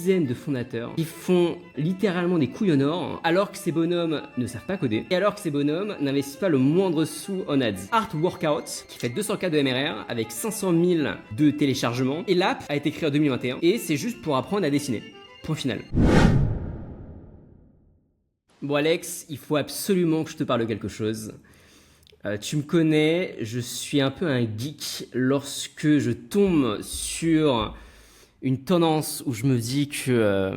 dizaine de fondateurs qui font littéralement des couilles en or, alors que ces bonhommes ne savent pas coder, et alors que ces bonhommes n'investissent pas le moindre sou en ads. Art Workout, qui fait 200K de MRR, avec 500 000 de téléchargements, et l'app a été créée en 2021, et c'est juste pour apprendre à dessiner. Point final. Bon Alex, il faut absolument que je te parle de quelque chose. Tu me connais, je suis un peu un geek lorsque je tombe sur une tendance où je me dis que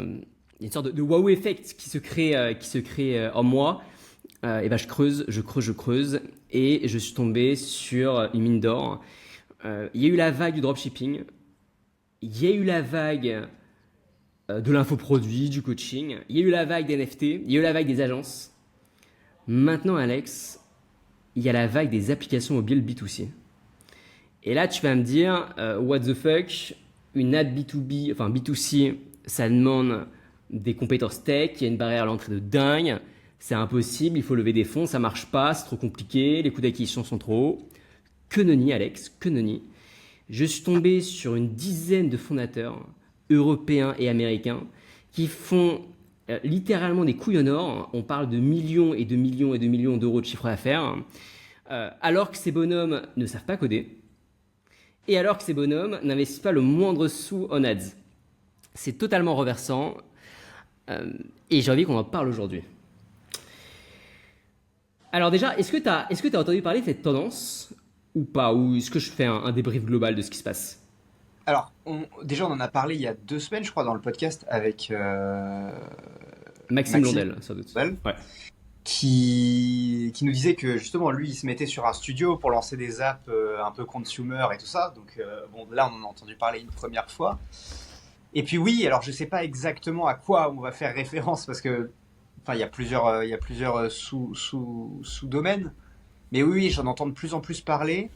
y a une sorte de wow effect qui se crée en moi. Et ben je creuse et je suis tombé sur une mine d'or. Il y a eu la vague du dropshipping, il y a eu la vague de l'infoproduit, du coaching, il y a eu la vague des NFT, il y a eu la vague des agences. Maintenant Alex, il y a la vague des applications mobiles B2C. Et là, tu vas me dire, what the fuck, une ad B2B, enfin B2C, ça demande des compétences tech, il y a une barrière à l'entrée de dingue, c'est impossible, il faut lever des fonds, ça marche pas, c'est trop compliqué, les coûts d'acquisition sont trop hauts. Que nenni, Alex, que nenni. Je suis tombé sur une dizaine de fondateurs européens et américains qui font littéralement des couilles en or. On parle de millions et de millions et de millions d'euros de chiffre d'affaires, alors que ces bonhommes ne savent pas coder, et alors que ces bonhommes n'investissent pas le moindre sou en ads. C'est totalement renversant, et j'ai envie qu'on en parle aujourd'hui. Alors déjà, est-ce que tu as entendu parler de cette tendance ou pas? Ou est-ce que je fais un débrief global de ce qui se passe? Alors, déjà, on en a parlé il y a 2 semaines, je crois, dans le podcast avec Maxime Blondel, sans doute. Blondel, Ouais. qui nous disait que justement, lui, il se mettait sur un studio pour lancer des apps un peu consumer et tout ça. Donc, bon, là, on en a entendu parler une première fois. Et puis oui, alors je sais pas exactement à quoi on va faire référence parce que, enfin, il y a plusieurs sous-domaines. Mais oui, j'en entends de plus en plus parler.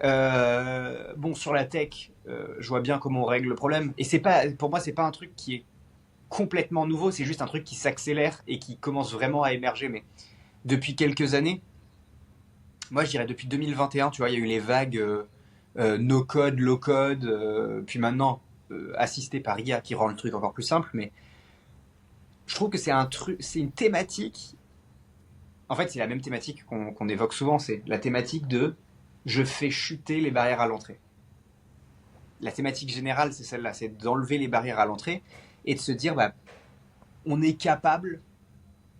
Bon, sur la tech, je vois bien comment on règle le problème. Et c'est pas, pour moi, c'est pas un truc qui est complètement nouveau, c'est juste un truc qui s'accélère et qui commence vraiment à émerger. Mais depuis quelques années, moi je dirais depuis 2021, tu vois, il y a eu les vagues no code, low code, puis maintenant assisté par IA qui rend le truc encore plus simple. Mais je trouve que c'est une thématique. En fait, c'est la même thématique qu'on évoque souvent, c'est la thématique de je fais chuter les barrières à l'entrée. La thématique générale, c'est celle-là, c'est d'enlever les barrières à l'entrée et de se dire, bah, on est capable,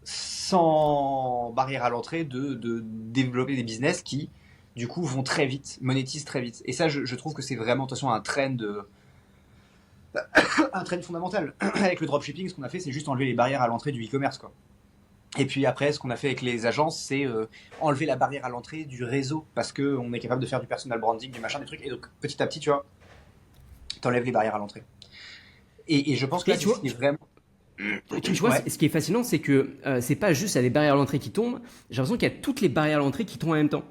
sans barrière à l'entrée, de développer des business qui, du coup, vont très vite, monétisent très vite. Et ça, je trouve que c'est vraiment, de toute façon, un trend fondamental. Avec le dropshipping, ce qu'on a fait, c'est juste enlever les barrières à l'entrée du e-commerce, quoi. Et puis après, ce qu'on a fait avec les agences, c'est enlever la barrière à l'entrée du réseau, parce qu'on est capable de faire du personal branding, du machin, des trucs. Et donc, petit à petit, tu vois, t'enlèves les barrières à l'entrée. Et je pense que là, tu vois, c'est vraiment... Tu vois, Ouais. ce qui est fascinant, c'est que c'est pas juste à des barrières à l'entrée qui tombent. J'ai l'impression qu'il y a toutes les barrières à l'entrée qui tombent en même temps.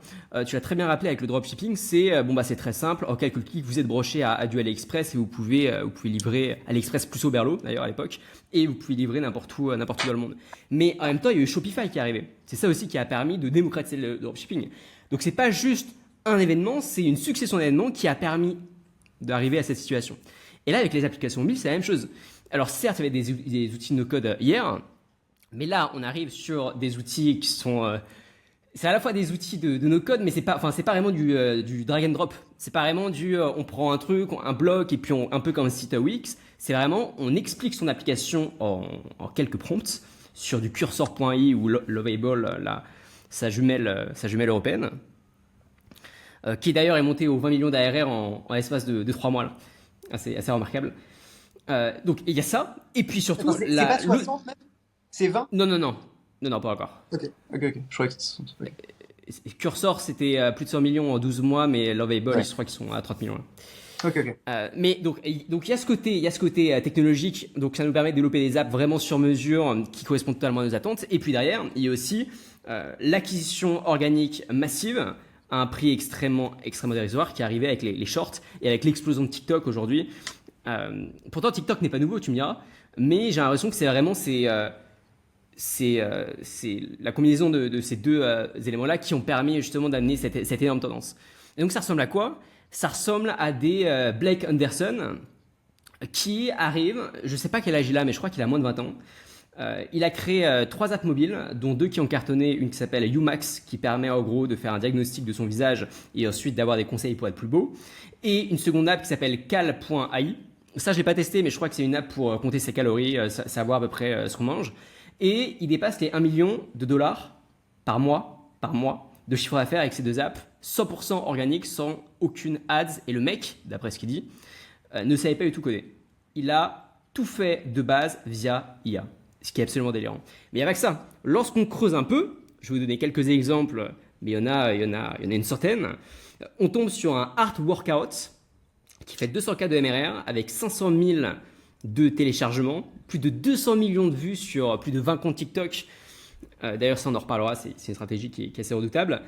Tu l'as très bien rappelé avec le dropshipping, c'est bon bah c'est très simple. En quelques clics, vous êtes broché à du AliExpress et vous pouvez livrer AliExpress plus au berlot d'ailleurs à l'époque, et vous pouvez livrer n'importe où dans le monde. Mais en même temps, il y a eu Shopify qui est arrivé. C'est ça aussi qui a permis de démocratiser le dropshipping. Donc c'est pas juste un événement, c'est une succession d'événements qui a permis d'arriver à cette situation. Et là, avec les applications mobiles, c'est la même chose. Alors certes, il y avait des outils no-code hier, mais là, on arrive sur des outils qui sont... c'est à la fois des outils de no-code, mais c'est pas vraiment du drag and drop. C'est pas vraiment on prend un truc, un bloc, et puis un peu comme un site Wix. C'est vraiment, on explique son application en quelques prompts sur du cursor.i ou Lovable, sa jumelle européenne, qui d'ailleurs est montée aux 20 millions d'ARR en espace de 3 mois. Là. Assez remarquable. Donc il y a ça, et puis surtout... Attends, c'est pas 60 même? C'est 20? Non, pas encore. Ok. Je croyais que c'était 60. Okay. Cursor, c'était plus de 100 millions en 12 mois, mais Lovable, ouais. Je crois qu'ils sont à 30 millions. Là. Ok. Mais donc il y a ce côté technologique, donc ça nous permet de développer des apps vraiment sur mesure qui correspondent totalement à nos attentes. Et puis derrière, il y a aussi l'acquisition organique massive à un prix extrêmement dérisoire qui est arrivé avec les shorts et avec l'explosion de TikTok aujourd'hui. Pourtant TikTok n'est pas nouveau, tu me diras, mais j'ai l'impression que c'est vraiment c'est la combinaison de ces deux éléments-là qui ont permis justement d'amener cette énorme tendance. Et donc ça ressemble à quoi? Ça ressemble à des Blake Anderson, qui arrive, je sais pas quel âge il a, mais je crois qu'il a moins de 20 ans. Il a créé 3 apps mobiles, dont 2 qui ont cartonné, une qui s'appelle Umax, qui permet en gros de faire un diagnostic de son visage et ensuite d'avoir des conseils pour être plus beau, et une seconde app qui s'appelle cal.ai. Ça, je l'ai pas testé, mais je crois que c'est une app pour compter ses calories, savoir à peu près ce qu'on mange. Et il dépasse les 1 million de dollars par mois, de chiffre d'affaires avec ces 2 apps, 100% organique, sans aucune ads. Et le mec, d'après ce qu'il dit, ne savait pas du tout coder. Il a tout fait de base via IA, ce qui est absolument délirant. Mais il n'y a pas que ça. Lorsqu'on creuse un peu, je vais vous donner quelques exemples, mais il y en a une centaine. On tombe sur un Art Workout qui fait 200K de MRR avec 500 000 de téléchargements, plus de 200 millions de vues sur plus de 20 comptes TikTok. D'ailleurs, ça on en reparlera, c'est une stratégie qui est assez redoutable.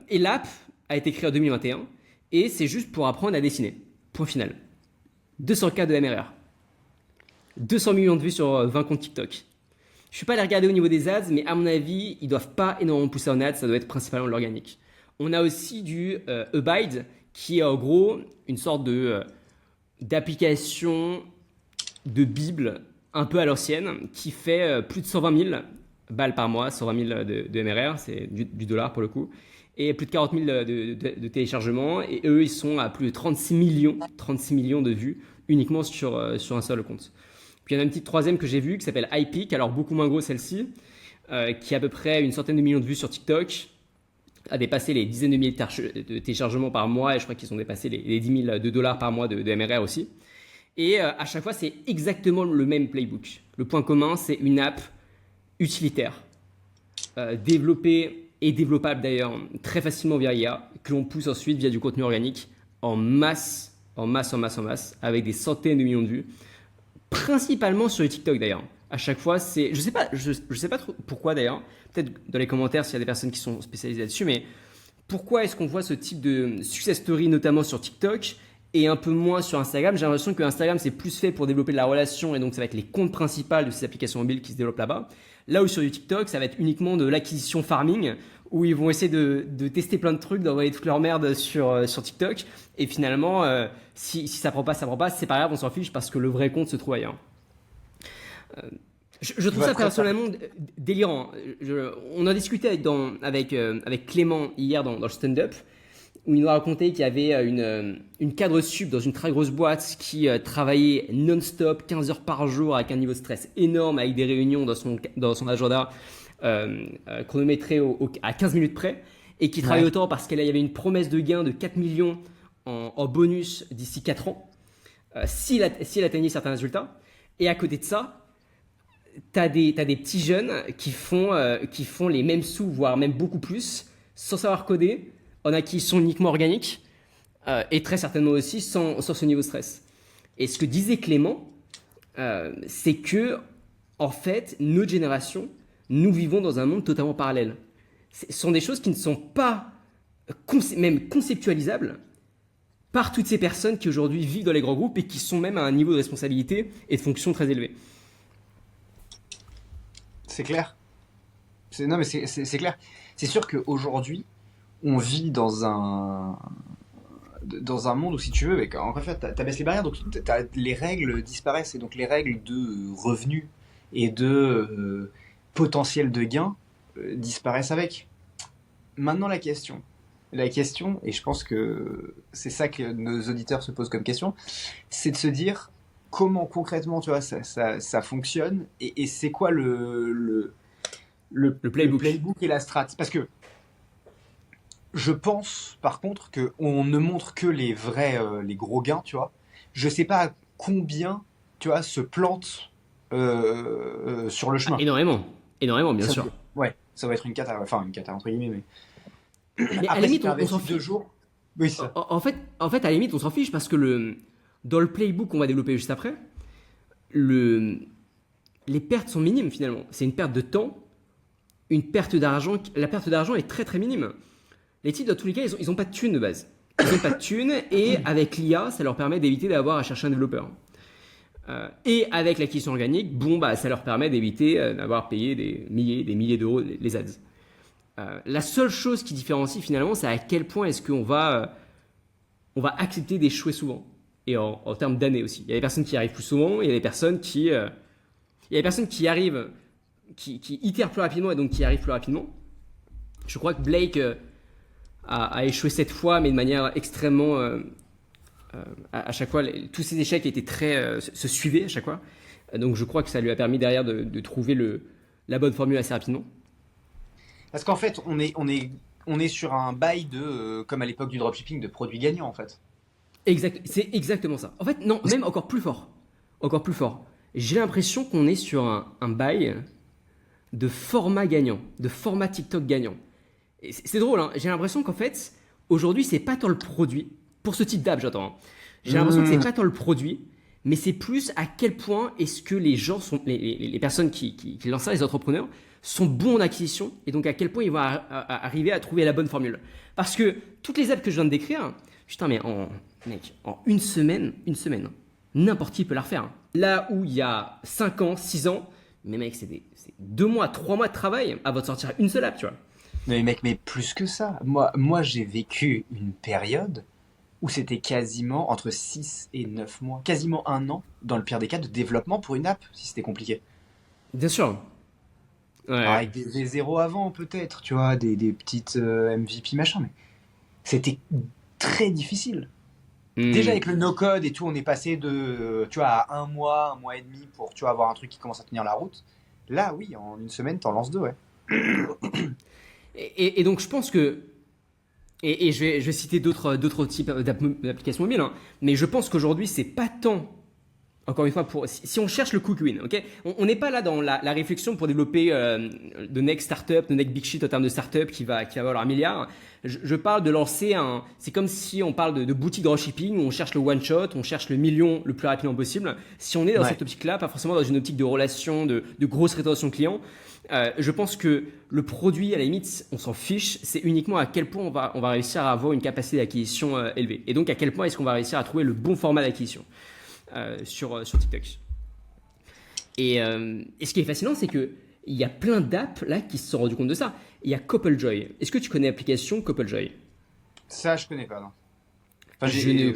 Et l'app a été créée en 2021 et c'est juste pour apprendre à dessiner. Point final. 200K de MRR. 200 millions de vues sur 20 comptes TikTok. Je ne suis pas allé regarder au niveau des ads, mais à mon avis, ils ne doivent pas énormément pousser en ads, ça doit être principalement de l'organique. On a aussi du Abide, qui est en gros une sorte d'application de Bible un peu à l'ancienne, qui fait plus de 120 000 balles par mois, 120 000 de MRR, c'est du dollar pour le coup, et plus de 40 000 de téléchargements, et eux, ils sont à plus de 36 millions de vues uniquement sur un seul compte. Puis il y en a une petite troisième que j'ai vue qui s'appelle iPeak, alors beaucoup moins gros celle-ci, qui a à peu près une centaine de millions de vues sur TikTok, a dépassé les dizaines de milliers de téléchargements par mois, et je crois qu'ils ont dépassé les 10 000 de dollars par mois de MRR aussi. Et à chaque fois, c'est exactement le même playbook. Le point commun, c'est une app utilitaire, développée et développable d'ailleurs très facilement via IA, que l'on pousse ensuite via du contenu organique en masse, avec des centaines de millions de vues, principalement sur les TikTok d'ailleurs. À chaque fois, c'est, je sais pas trop pourquoi d'ailleurs, peut-être dans les commentaires s'il y a des personnes qui sont spécialisées là-dessus, mais pourquoi est-ce qu'on voit ce type de success story notamment sur TikTok et un peu moins sur Instagram? J'ai l'impression que Instagram c'est plus fait pour développer de la relation et donc ça va être les comptes principaux de ces applications mobiles qui se développent là-bas. Là où sur du TikTok, ça va être uniquement de l'acquisition farming où ils vont essayer de tester plein de trucs, d'envoyer toute leur merde sur TikTok et finalement si ça prend pas, ça prend pas, c'est pas grave, on s'en fiche parce que le vrai compte se trouve ailleurs. Je trouve ça personnellement délirant. On en discutait avec Clément hier dans le stand-up, où il nous a raconté qu'il y avait une cadre sup dans une très grosse boîte qui travaillait non-stop, 15 heures par jour, avec un niveau de stress énorme, avec des réunions dans son agenda chronométré à 15 minutes près, et qui travaillait autant parce qu'il y avait une promesse de gain de 4 millions en bonus d'ici 4 ans, s'il atteignait certains résultats. Et à côté de ça, t'as des petits jeunes qui font les mêmes sous, voire même beaucoup plus, sans savoir coder, en acquisition uniquement organique, et très certainement aussi sans ce niveau de stress. Et ce que disait Clément, c'est que, en fait, notre génération, nous vivons dans un monde totalement parallèle. Ce sont des choses qui ne sont pas même conceptualisables par toutes ces personnes qui aujourd'hui vivent dans les grands groupes et qui sont même à un niveau de responsabilité et de fonction très élevé. C'est clair. Non, mais c'est clair. C'est sûr qu'aujourd'hui, on vit dans un monde où, si tu veux, en fait, t'abaisses les barrières, donc les règles disparaissent, et donc les règles de revenus et de potentiel de gain disparaissent avec. Maintenant, la question, et je pense que c'est ça que nos auditeurs se posent comme question, c'est de se dire comment concrètement, tu vois, ça fonctionne, et c'est quoi le playbook et la strat. Parce que je pense, par contre, qu'on ne montre que les gros gains, tu vois. Je sais pas à combien, tu vois, se plantent sur le chemin. Énormément, bien sûr. Ouais, ça va être une cata entre guillemets, mais après, à la limite, on s'en fiche. 2 jours. Oui, ça. En fait, à la limite, on s'en fiche parce que dans le playbook qu'on va développer juste après, les pertes sont minimes finalement. C'est une perte de temps, une perte d'argent. La perte d'argent est très très minime. Les types, dans tous les cas, ils n'ont pas de thunes de base. Ils n'ont pas de thunes et avec l'IA, ça leur permet d'éviter d'avoir à chercher un développeur. Et avec l'acquisition organique, ça leur permet d'éviter d'avoir payé des milliers d'euros les ads. La seule chose qui différencie finalement, c'est à quel point est-ce qu'on va accepter d'échouer souvent. et en termes d'années aussi. Il y a des personnes qui y arrivent plus souvent, il y a des personnes qui, y arrivent, qui itèrent plus rapidement et donc qui y arrivent plus rapidement. Je crois que Blake a échoué 7 fois, mais de manière extrêmement... à chaque fois, tous ces échecs étaient se suivaient à chaque fois. Donc je crois que ça lui a permis derrière de trouver la bonne formule assez rapidement. Parce qu'en fait, on est sur un bail comme à l'époque du dropshipping, de produits gagnants en fait. C'est exactement ça. En fait, non, même encore plus fort. Encore plus fort. J'ai l'impression qu'on est sur un bail de format gagnant, de format TikTok gagnant. Et c'est drôle, hein. J'ai l'impression qu'en fait, aujourd'hui, c'est pas tant le produit, pour ce type d'app, j'entends, hein. J'ai l'impression que c'est pas tant le produit, mais c'est plus à quel point est-ce que les gens sont, les personnes qui lancent ça, les entrepreneurs, sont bons en acquisition, et donc à quel point ils vont arriver à trouver la bonne formule. Parce que toutes les apps que je viens de décrire, putain, mais en une semaine, n'importe qui peut la refaire. Là où il y a 5 ans, 6 ans, mais mec, c'est 2 mois, 3 mois de travail avant de sortir une seule app, tu vois. Mais mec, mais plus que ça. Moi j'ai vécu une période où c'était quasiment entre 6 et 9 mois, quasiment un an, dans le pire des cas, de développement pour une app, si c'était compliqué. Bien sûr. Alors, Ouais. avec des V0 avant, peut-être, tu vois, des petites MVP machin, mais c'était très difficile. Déjà Hmm. avec le no-code et tout, on est passé tu vois, à un mois et demi pour, tu vois, avoir un truc qui commence à tenir la route. Là, oui, en une semaine, t'en lances deux, ouais. Et donc, je pense que. Et je vais citer d'autres types d'applications mobiles, hein, mais je pense qu'aujourd'hui, c'est pas tant. Encore une fois, si on cherche le quick win, ok, on n'est pas là dans la réflexion pour développer de next startup, de next big shit en termes de startup qui va valoir un milliard. Je parle de lancer un. C'est comme si on parle de boutique dropshipping où on cherche le one shot, on cherche le million le plus rapidement possible. Si on est dans Ouais. cette optique-là, pas forcément dans une optique de relation, de grosse rétention client, je pense que le produit, à la limite, on s'en fiche. C'est uniquement à quel point on va réussir à avoir une capacité d'acquisition élevée. Et donc à quel point est-ce qu'on va réussir à trouver le bon format d'acquisition. Sur TikTok. Et ce qui est fascinant, c'est qu'il y a plein d'apps là qui se sont rendus compte de ça. Il y a CoupleJoy. Est-ce que tu connais l'application CoupleJoy? Ça, je connais pas, non. Enfin, Je ne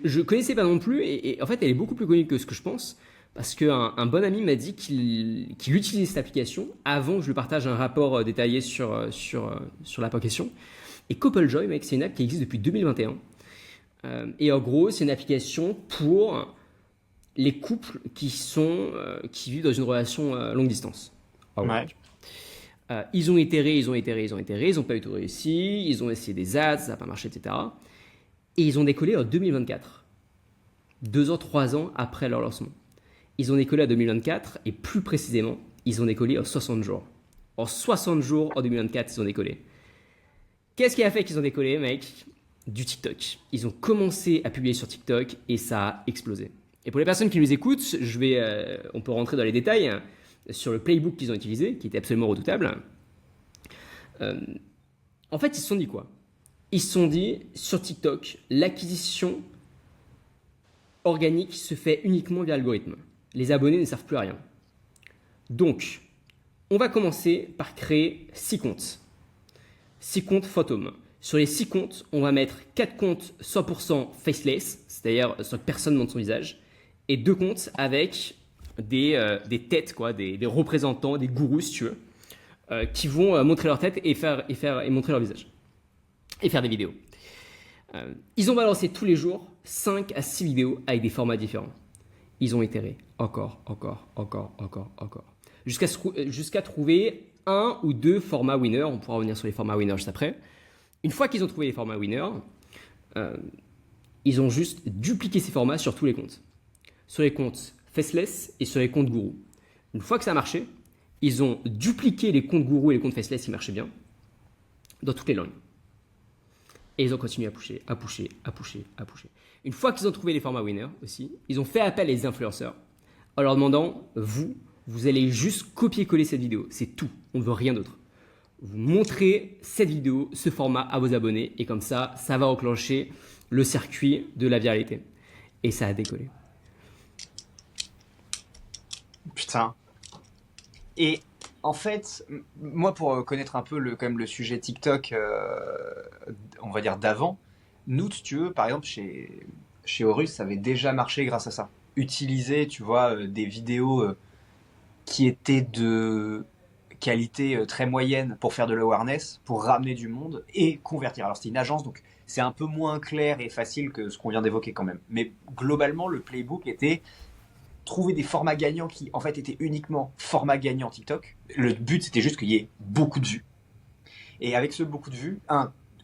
je connaissais pas non plus et en fait elle est beaucoup plus connue que ce que je pense parce qu'un bon ami m'a dit qu'il utilisait cette application avant que je lui partage un rapport détaillé sur l'application. Et CoupleJoy, mec, c'est une app qui existe depuis 2021. Et en gros, c'est une application pour les couples qui vivent dans une relation longue distance. Ah ouais. Ouais. Ils ont itéré, ils n'ont pas eu tout réussi, ils ont essayé des ads, ça n'a pas marché, etc. Et ils ont décollé en 2024. 2 ans, 3 ans après leur lancement. Ils ont décollé en 2024 et plus précisément, ils ont décollé en 60 jours. En 60 jours, en 2024, ils ont décollé. Qu'est-ce qui a fait qu'ils ont décollé, mec? Du TikTok. Ils ont commencé à publier sur TikTok et ça a explosé. Et pour les personnes qui nous écoutent, on peut rentrer dans les détails sur le playbook qu'ils ont utilisé, qui était absolument redoutable. En fait, ils se sont dit quoi? Ils se sont dit, sur TikTok, l'acquisition organique se fait uniquement via l'algorithme. Les abonnés ne servent plus à rien. Donc, on va commencer par créer 6 comptes. 6 comptes fantômes. Sur les 6 comptes, on va mettre 4 comptes 100% faceless, c'est-à-dire sans que personne ne montre son visage, et 2 comptes avec des têtes, quoi, des représentants, des gourous, si tu veux, qui vont montrer leur tête et montrer leur visage. Et faire des vidéos. Ils ont balancé tous les jours 5 à 6 vidéos avec des formats différents. Ils ont itéré encore. Jusqu'à trouver un ou deux formats winners. On pourra revenir sur les formats winners juste après. Une fois qu'ils ont trouvé les formats winners, ils ont juste dupliqué ces formats sur tous les comptes. Sur les comptes faceless et sur les comptes gourou. Une fois que ça a marché, ils ont dupliqué les comptes gourou et les comptes faceless qui marchaient bien dans toutes les langues. Et ils ont continué à pusher. Une fois qu'ils ont trouvé les formats winners aussi, ils ont fait appel à des influenceurs en leur demandant, vous allez juste copier-coller cette vidéo. C'est tout. On ne veut rien d'autre. Vous montrez cette vidéo, ce format à vos abonnés et comme ça va enclencher le circuit de la viralité. Et ça a décollé. Putain. Et en fait, moi, pour connaître un peu quand même le sujet TikTok, on va dire d'avant, nous, si tu veux, par exemple, chez Horus, ça avait déjà marché grâce à ça. Utiliser, tu vois, des vidéos qui étaient de qualité très moyenne pour faire de l'awareness, pour ramener du monde et convertir. Alors c'était une agence, donc c'est un peu moins clair et facile que ce qu'on vient d'évoquer quand même. Mais globalement, le playbook était trouver des formats gagnants qui en fait étaient uniquement formats gagnants TikTok. Le but c'était juste qu'il y ait beaucoup de vues. Et avec ce beaucoup de vues,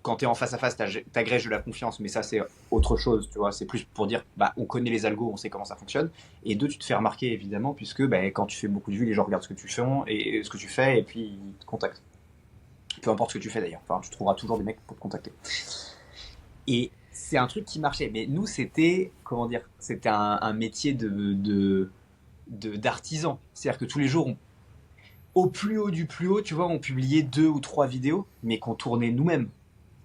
quand tu es en face à face, t'agrèges de la confiance, mais ça c'est autre chose, tu vois, c'est plus pour dire, bah, on connaît les algos, on sait comment ça fonctionne. Et deux, tu te fais remarquer évidemment, puisque bah, quand tu fais beaucoup de vues, les gens regardent ce que tu fais, et puis ils te contactent. Peu importe ce que tu fais d'ailleurs, enfin, tu trouveras toujours des mecs pour te contacter. Et c'est un truc qui marchait, mais nous c'était, comment dire, c'était un métier d'artisan. C'est-à-dire que tous les jours, au plus haut du plus haut, tu vois, on publiait 2 ou 3 vidéos, mais qu'on tournait nous-mêmes.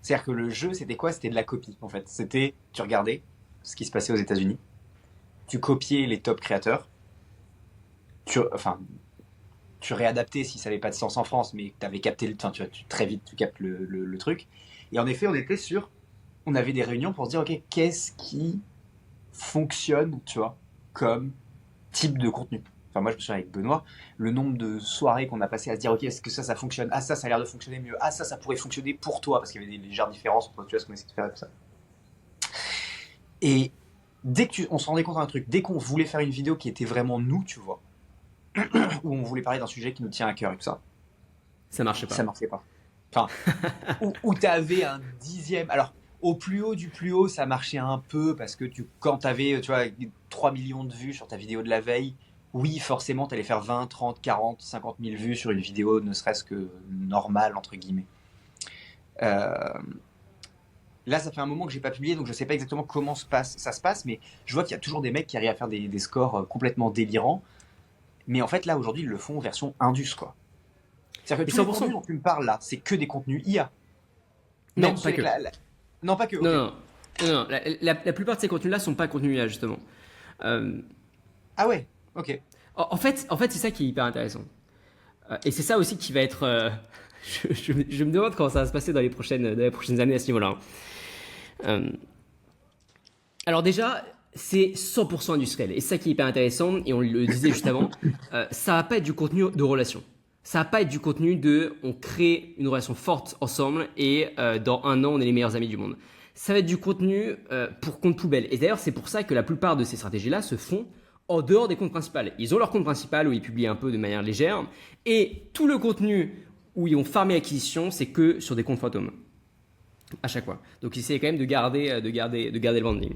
C'est-à-dire que le jeu, c'était quoi? C'était de la copie, en fait. C'était, tu regardais ce qui se passait aux États-Unis, tu copiais les top créateurs, enfin, tu réadaptais si ça n'avait pas de sens en France, mais tu avais capté, enfin, très vite, tu captes le truc. Et en effet, on avait des réunions pour se dire, ok, qu'est-ce qui fonctionne, tu vois, comme type de contenu. Enfin, moi, je me souviens avec Benoît, le nombre de soirées qu'on a passé à se dire, ok, est-ce que ça fonctionne? Ah, ça a l'air de fonctionner mieux. Ah, ça pourrait fonctionner pour toi, parce qu'il y avait des légères différences entre tu vois, ce qu'on essaie de faire et tout ça. Et dès on se rendait compte d'un truc, dès qu'on voulait faire une vidéo qui était vraiment nous, tu vois, où on voulait parler d'un sujet qui nous tient à cœur et tout ça, Ça marchait ça pas. marchait pas. Enfin, où tu avais un dixième. Alors, au plus haut du plus haut, ça marchait un peu parce que quand tu avais, tu vois, 3 millions de vues sur ta vidéo de la veille, oui, forcément, tu allais faire 20, 30, 40, 50 000 vues sur une vidéo, ne serait-ce que normale, entre guillemets. Euh, Là, ça fait un moment que j'ai pas publié, donc je sais pas exactement comment ça se passe, mais je vois qu'il y a toujours des mecs qui arrivent à faire des scores complètement délirants. Mais en fait, là, aujourd'hui, ils le font en version Indus, quoi. C'est-à-dire que Et tous les contenus 100%. dont tu me parles là, c'est que des contenus IA. Non, Même pas que. Non, pas que, Non, ok. non, non, non. La plupart de ces contenus-là sont pas contenus IA, justement. Euh, Ah ouais, ok. en fait, c'est ça qui est hyper intéressant. Et c'est ça aussi qui va être. Je me demande comment ça va se passer dans les prochaines années à ce niveau-là. Euh, alors déjà, c'est 100% industriel. Et c'est ça qui est hyper intéressant, et on le disait juste avant, ça va pas être du contenu de relation. Ça va pas être du contenu de on crée une relation forte ensemble et dans un an on est les meilleurs amis du monde. Ça va être du contenu pour compte poubelle. Et d'ailleurs c'est pour ça que la plupart de ces stratégies-là se font en dehors des comptes principaux. Ils ont leur compte principal où ils publient un peu de manière légère et tout le contenu où ils ont farmé l'acquisition c'est que sur des comptes fantômes à chaque fois. Donc ils essaient quand même de garder le vending.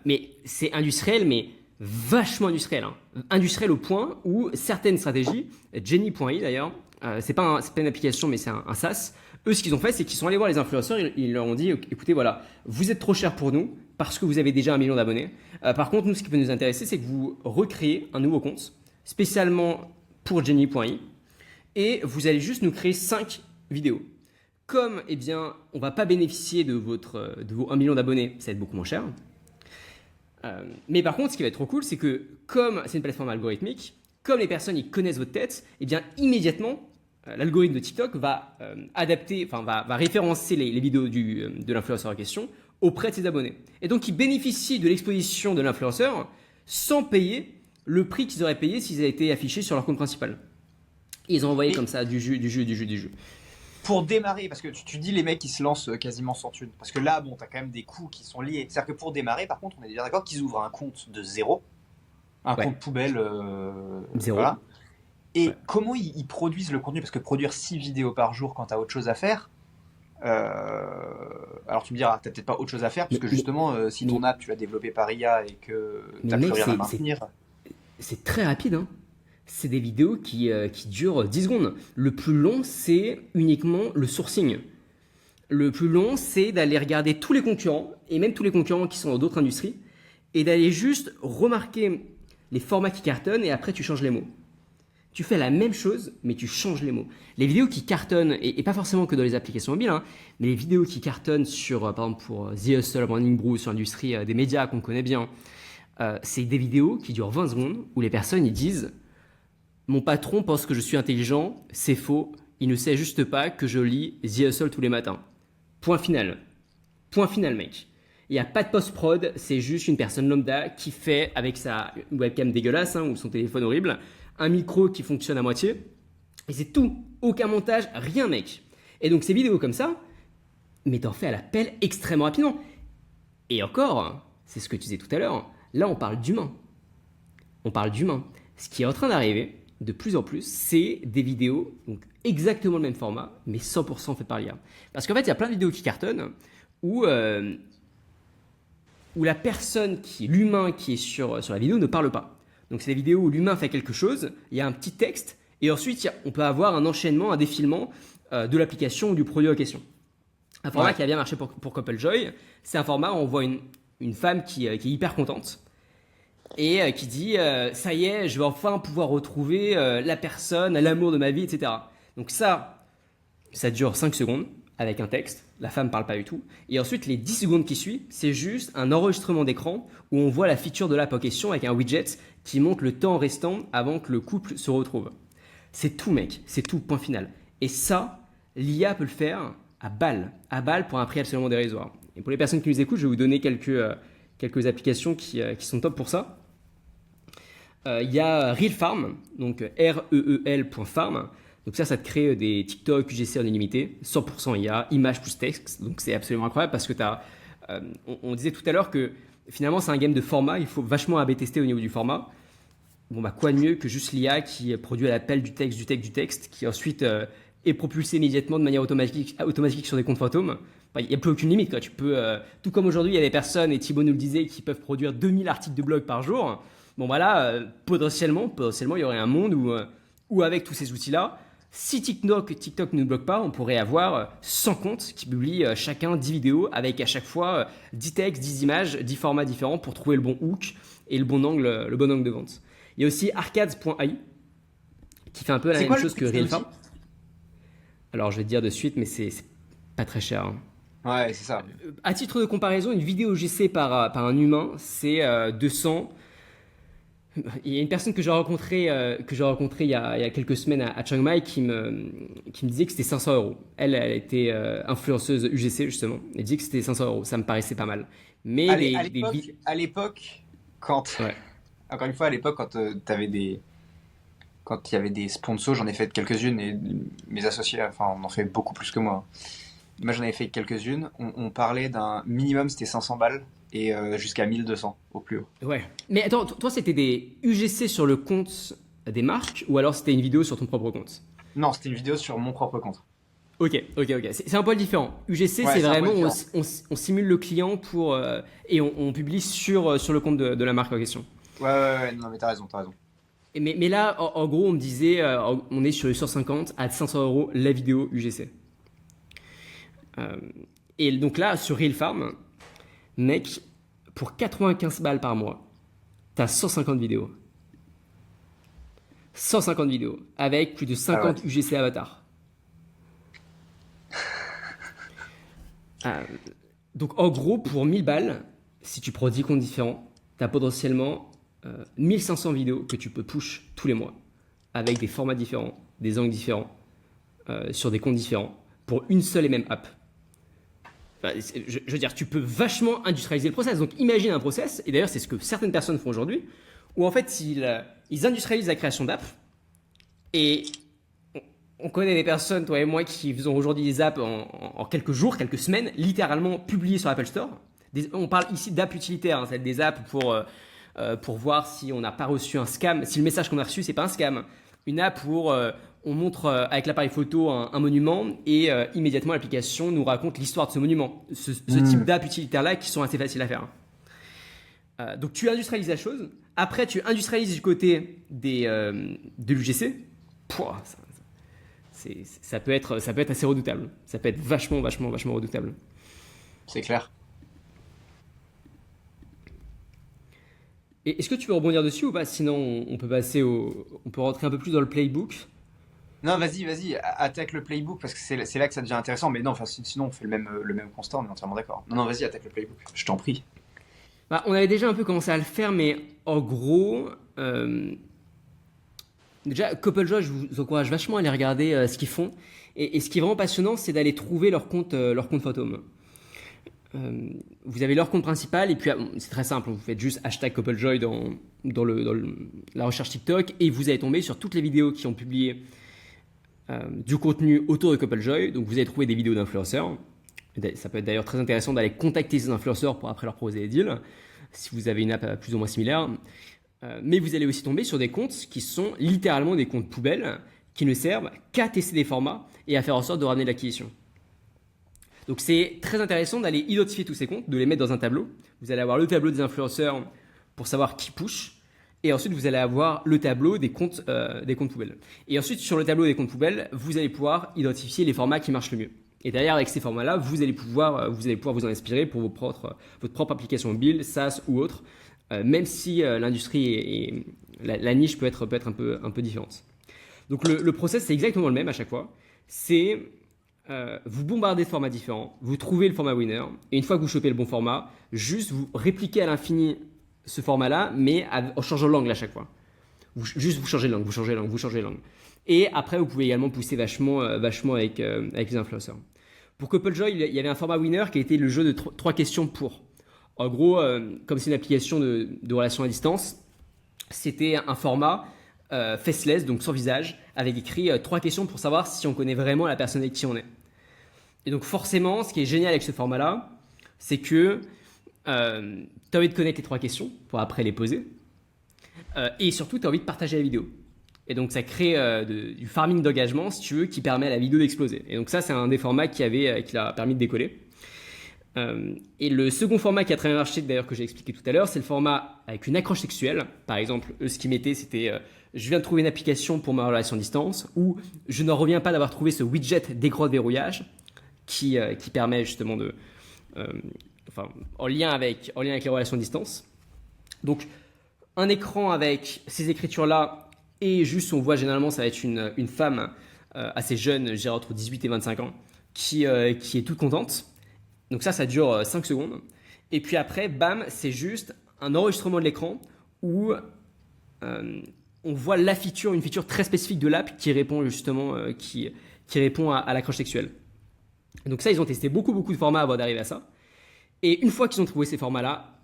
Mais c'est industriel, mais vachement industriel. Hein. Industriel au point où certaines stratégies, Jenny.i d'ailleurs, c'est pas une application, mais c'est un SaaS. Eux, ce qu'ils ont fait, c'est qu'ils sont allés voir les influenceurs, ils leur ont dit, écoutez, voilà, vous êtes trop cher pour nous parce que vous avez déjà 1 million d'abonnés. Par contre, nous, ce qui peut nous intéresser, c'est que vous recréez un nouveau compte, spécialement pour Jenny.i, et vous allez juste nous créer 5 vidéos. Comme, eh bien, on va pas bénéficier de vos 1 million d'abonnés, ça va être beaucoup moins cher. Mais par contre, ce qui va être trop cool, c'est que comme c'est une plateforme algorithmique, comme les personnes ils connaissent votre tête, et bien immédiatement, l'algorithme de TikTok va adapter, enfin va référencer les vidéos de l'influenceur en question auprès de ses abonnés. Et donc, ils bénéficient de l'exposition de l'influenceur sans payer le prix qu'ils auraient payé s'ils avaient été affichés sur leur compte principal. Et ils ont envoyé Mais comme ça du jus, du jus, du jus, du jus. pour démarrer, parce que tu dis les mecs qui se lancent quasiment sans thune, parce que là, bon, t'as quand même des coûts qui sont liés. C'est-à-dire que pour démarrer, par contre, on est déjà d'accord qu'ils ouvrent un compte de zéro, un Ouais, compte poubelle, zéro. voilà. Ouais. Et comment ils produisent le contenu? Parce que produire 6 vidéos par jour quand t'as autre chose à faire, alors tu me diras, t'as peut-être pas autre chose à faire, parce Mais, que mais, justement, si mais, ton app, tu l'as développé par IA et que mais t'as plus mec, rien à c'est maintenir. c'est très rapide, hein. C'est des vidéos qui durent 10 secondes. Le plus long, c'est uniquement le sourcing. Le plus long, c'est d'aller regarder tous les concurrents, et même tous les concurrents qui sont dans d'autres industries, et d'aller juste remarquer les formats qui cartonnent, et après tu changes les mots. Tu fais la même chose, mais tu changes les mots. Les vidéos qui cartonnent, et pas forcément que dans les applications mobiles, hein, mais les vidéos qui cartonnent sur, par exemple pour The Hustle, Morning Brew, sur l'industrie des médias qu'on connaît bien, c'est des vidéos qui durent 20 secondes, où les personnes ils disent mon patron pense que je suis intelligent, c'est faux, il ne sait juste pas que je lis The Hustle tous les matins. Point final. Point final, mec. Il n'y a pas de post-prod, c'est juste une personne lambda qui fait avec sa webcam dégueulasse ou son téléphone horrible, un micro qui fonctionne à moitié. Et c'est tout. Aucun montage, rien mec. Et donc ces vidéos comme ça, mais t'en fais à la pelle extrêmement rapidement. Et encore, c'est ce que tu disais tout à l'heure, là on parle d'humain. On parle d'humain. Ce qui est en train d'arriver de plus en plus, c'est des vidéos, donc exactement le même format, mais 100% fait par l'IA. Parce qu'en fait, il y a plein de vidéos qui cartonnent où la personne, l'humain qui est sur la vidéo ne parle pas. Donc c'est des vidéos où l'humain fait quelque chose, il y a un petit texte, et ensuite on peut avoir un enchaînement, un défilement de l'application ou du produit en question. Un format qui a bien marché pour Copplejoy, c'est un format où on voit une femme qui est hyper contente et qui dit ça y est, je vais enfin pouvoir retrouver la personne, l'amour de ma vie, etc. Donc ça dure 5 secondes avec un texte, la femme parle pas du tout. Et ensuite, les 10 secondes qui suivent, c'est juste un enregistrement d'écran où on voit la feature de l'app en question avec un widget qui montre le temps restant avant que le couple se retrouve. C'est tout mec, c'est tout, point final. Et ça, l'IA peut le faire à balle pour un prix absolument dérisoire. Et pour les personnes qui nous écoutent, je vais vous donner quelques applications qui sont top pour ça. Il y a Real Farm, donc REEL.farm. Donc ça te crée des TikTok UGC en illimité, 100% IA, image plus texte. Donc c'est absolument incroyable parce que on disait tout à l'heure que finalement c'est un game de format, il faut vachement A/B tester au niveau du format. Bon bah quoi de mieux que juste l'IA qui produit à l'appel du texte, qui ensuite est propulsé immédiatement de manière automatique sur des comptes fantômes. Il n'y a plus aucune limite, quoi. Tu peux, tout comme aujourd'hui il y a des personnes, et Thibaut nous le disait, qui peuvent produire 2000 articles de blog par jour. Bon voilà, potentiellement il y aurait un monde où avec tous ces outils-là, si TikTok ne bloque pas, on pourrait avoir 100 comptes qui publient chacun 10 vidéos avec à chaque fois 10 textes, 10 images, 10 formats différents pour trouver le bon hook et le bon angle de vente. Il y a aussi arcades.ai qui fait un peu la même chose que Real Farm. Alors je vais te dire de suite, mais c'est pas très cher. Hein. Ouais, c'est ça. À titre de comparaison, une vidéo GC par un humain, c'est 200. Il y a une personne que j'ai rencontrée il y a quelques semaines à Chiang Mai qui me disait que c'était 500 euros. Elle était influenceuse UGC justement. Elle disait que c'était 500 euros. Ça me paraissait pas mal. Mais à l'époque, quand encore une fois, à l'époque, quand il y avait des sponsors, j'en ai fait quelques-unes et mes associés, enfin, on en fait beaucoup plus que moi. Moi, j'en avais fait quelques-unes. On parlait d'un minimum, c'était 500 balles. Et jusqu'à 1200 au plus haut. Ouais. Mais attends, toi c'était des UGC sur le compte des marques ou alors c'était une vidéo sur ton propre compte? Non, c'était une vidéo sur mon propre compte. Ok. C'est un poil différent. UGC, c'est vraiment on simule le client et on publie sur le compte de la marque en question. Ouais, non mais t'as raison. Mais là, en gros, on me disait, on est sur le 150 à 500 euros la vidéo UGC. Et donc là, sur Real Farm, mec, pour 95 balles par mois, t'as 150 vidéos. 150 vidéos, avec plus de 50 UGC avatars. Donc en gros, pour 1000 balles, si tu prends 10 comptes différents, t'as potentiellement 1500 vidéos que tu peux push tous les mois, avec des formats différents, des angles différents, sur des comptes différents, pour une seule et même app. Enfin, je veux dire, tu peux vachement industrialiser le process. Donc imagine un process, et d'ailleurs c'est ce que certaines personnes font aujourd'hui, où en fait ils industrialisent la création d'app, et on connaît des personnes, toi et moi, qui faisons aujourd'hui des apps en quelques jours, quelques semaines, littéralement publiées sur Apple Store. On parle ici d'apps utilitaires, c'est des apps pour voir si on n'a pas reçu un scam, si le message qu'on a reçu c'est pas un scam. Une app pour on montre avec l'appareil photo un monument et immédiatement l'application nous raconte l'histoire de ce monument. Ce type d'app utilitaire-là qui sont assez faciles à faire. Donc tu industrialises la chose. Après tu industrialises du côté de l'UGC. Ça peut être assez redoutable. Ça peut être vachement redoutable. C'est clair. Et est-ce que tu veux rebondir dessus ou pas? Sinon on peut on peut rentrer un peu plus dans le playbook. Non, vas-y, attaque le playbook parce que c'est là que ça devient intéressant. Mais non, sinon on fait le même constat, on est entièrement d'accord. Non, vas-y, attaque le playbook, je t'en prie. On avait déjà un peu commencé à le faire, mais en gros, déjà, Copplejoy, je vous encourage vachement à aller regarder ce qu'ils font. Et ce qui est vraiment passionnant, c'est d'aller trouver leur compte fantôme. vous avez leur compte principal et puis c'est très simple, vous faites juste hashtag CoupleJoy dans la recherche TikTok et vous allez tomber sur toutes les vidéos qui ont publié du contenu autour de CoupleJoy. Donc vous allez trouver des vidéos d'influenceurs. Ça peut être d'ailleurs très intéressant d'aller contacter ces influenceurs pour après leur proposer des deals si vous avez une app plus ou moins similaire. Mais vous allez aussi tomber sur des comptes qui sont littéralement des comptes poubelles qui ne servent qu'à tester des formats et à faire en sorte de ramener de l'acquisition. Donc c'est très intéressant d'aller identifier tous ces comptes, de les mettre dans un tableau. Vous allez avoir le tableau des influenceurs pour savoir qui push. Et ensuite, vous allez avoir le tableau des comptes poubelles. Et ensuite, sur le tableau des comptes poubelles, vous allez pouvoir identifier les formats qui marchent le mieux. Et derrière, avec ces formats-là, vous allez pouvoir vous en inspirer pour votre propre application mobile, SaaS ou autre, même si l'industrie et la niche peut être un peu différente. Donc le process, c'est exactement le même à chaque fois. C'est vous bombardez de formats différents, vous trouvez le format winner, et une fois que vous chopez le bon format, juste vous répliquez à l'infini ce format-là, mais en changeant l'angle à chaque fois. Vous changez l'angle, vous changez l'angle. Et après, vous pouvez également pousser vachement avec les influenceurs. Pour CoupleJoy, il y avait un format winner qui était le jeu de 3 questions pour. En gros, comme c'est une application de relations à distance, c'était un format faceless, donc sans visage, avec écrit 3 questions pour savoir si on connaît vraiment la personne avec qui on est. Et donc forcément, ce qui est génial avec ce format-là, c'est que tu as envie de connaître les 3 questions pour après les poser. Et surtout, tu as envie de partager la vidéo. Et donc ça crée du farming d'engagement, si tu veux, qui permet à la vidéo d'exploser. Et donc ça, c'est un des formats qui a permis de décoller. Et le second format qui a très bien marché, d'ailleurs, que j'ai expliqué tout à l'heure, c'est le format avec une accroche sexuelle. Par exemple, eux, ce qu'ils mettaient, c'était je viens de trouver une application pour ma relation à distance, ou je n'en reviens pas d'avoir trouvé ce widget d'écran de verrouillage qui permet justement en lien avec les relations à distance. Donc, un écran avec ces écritures-là, et juste, on voit généralement, ça va être une femme assez jeune, je dirais entre 18 et 25 ans, qui est toute contente. Donc ça dure 5 secondes. Et puis après, bam, c'est juste un enregistrement de l'écran où on voit une feature très spécifique de l'app qui répond justement qui répond à l'accroche sexuelle. Donc ça, ils ont testé beaucoup de formats avant d'arriver à ça. Et une fois qu'ils ont trouvé ces formats-là,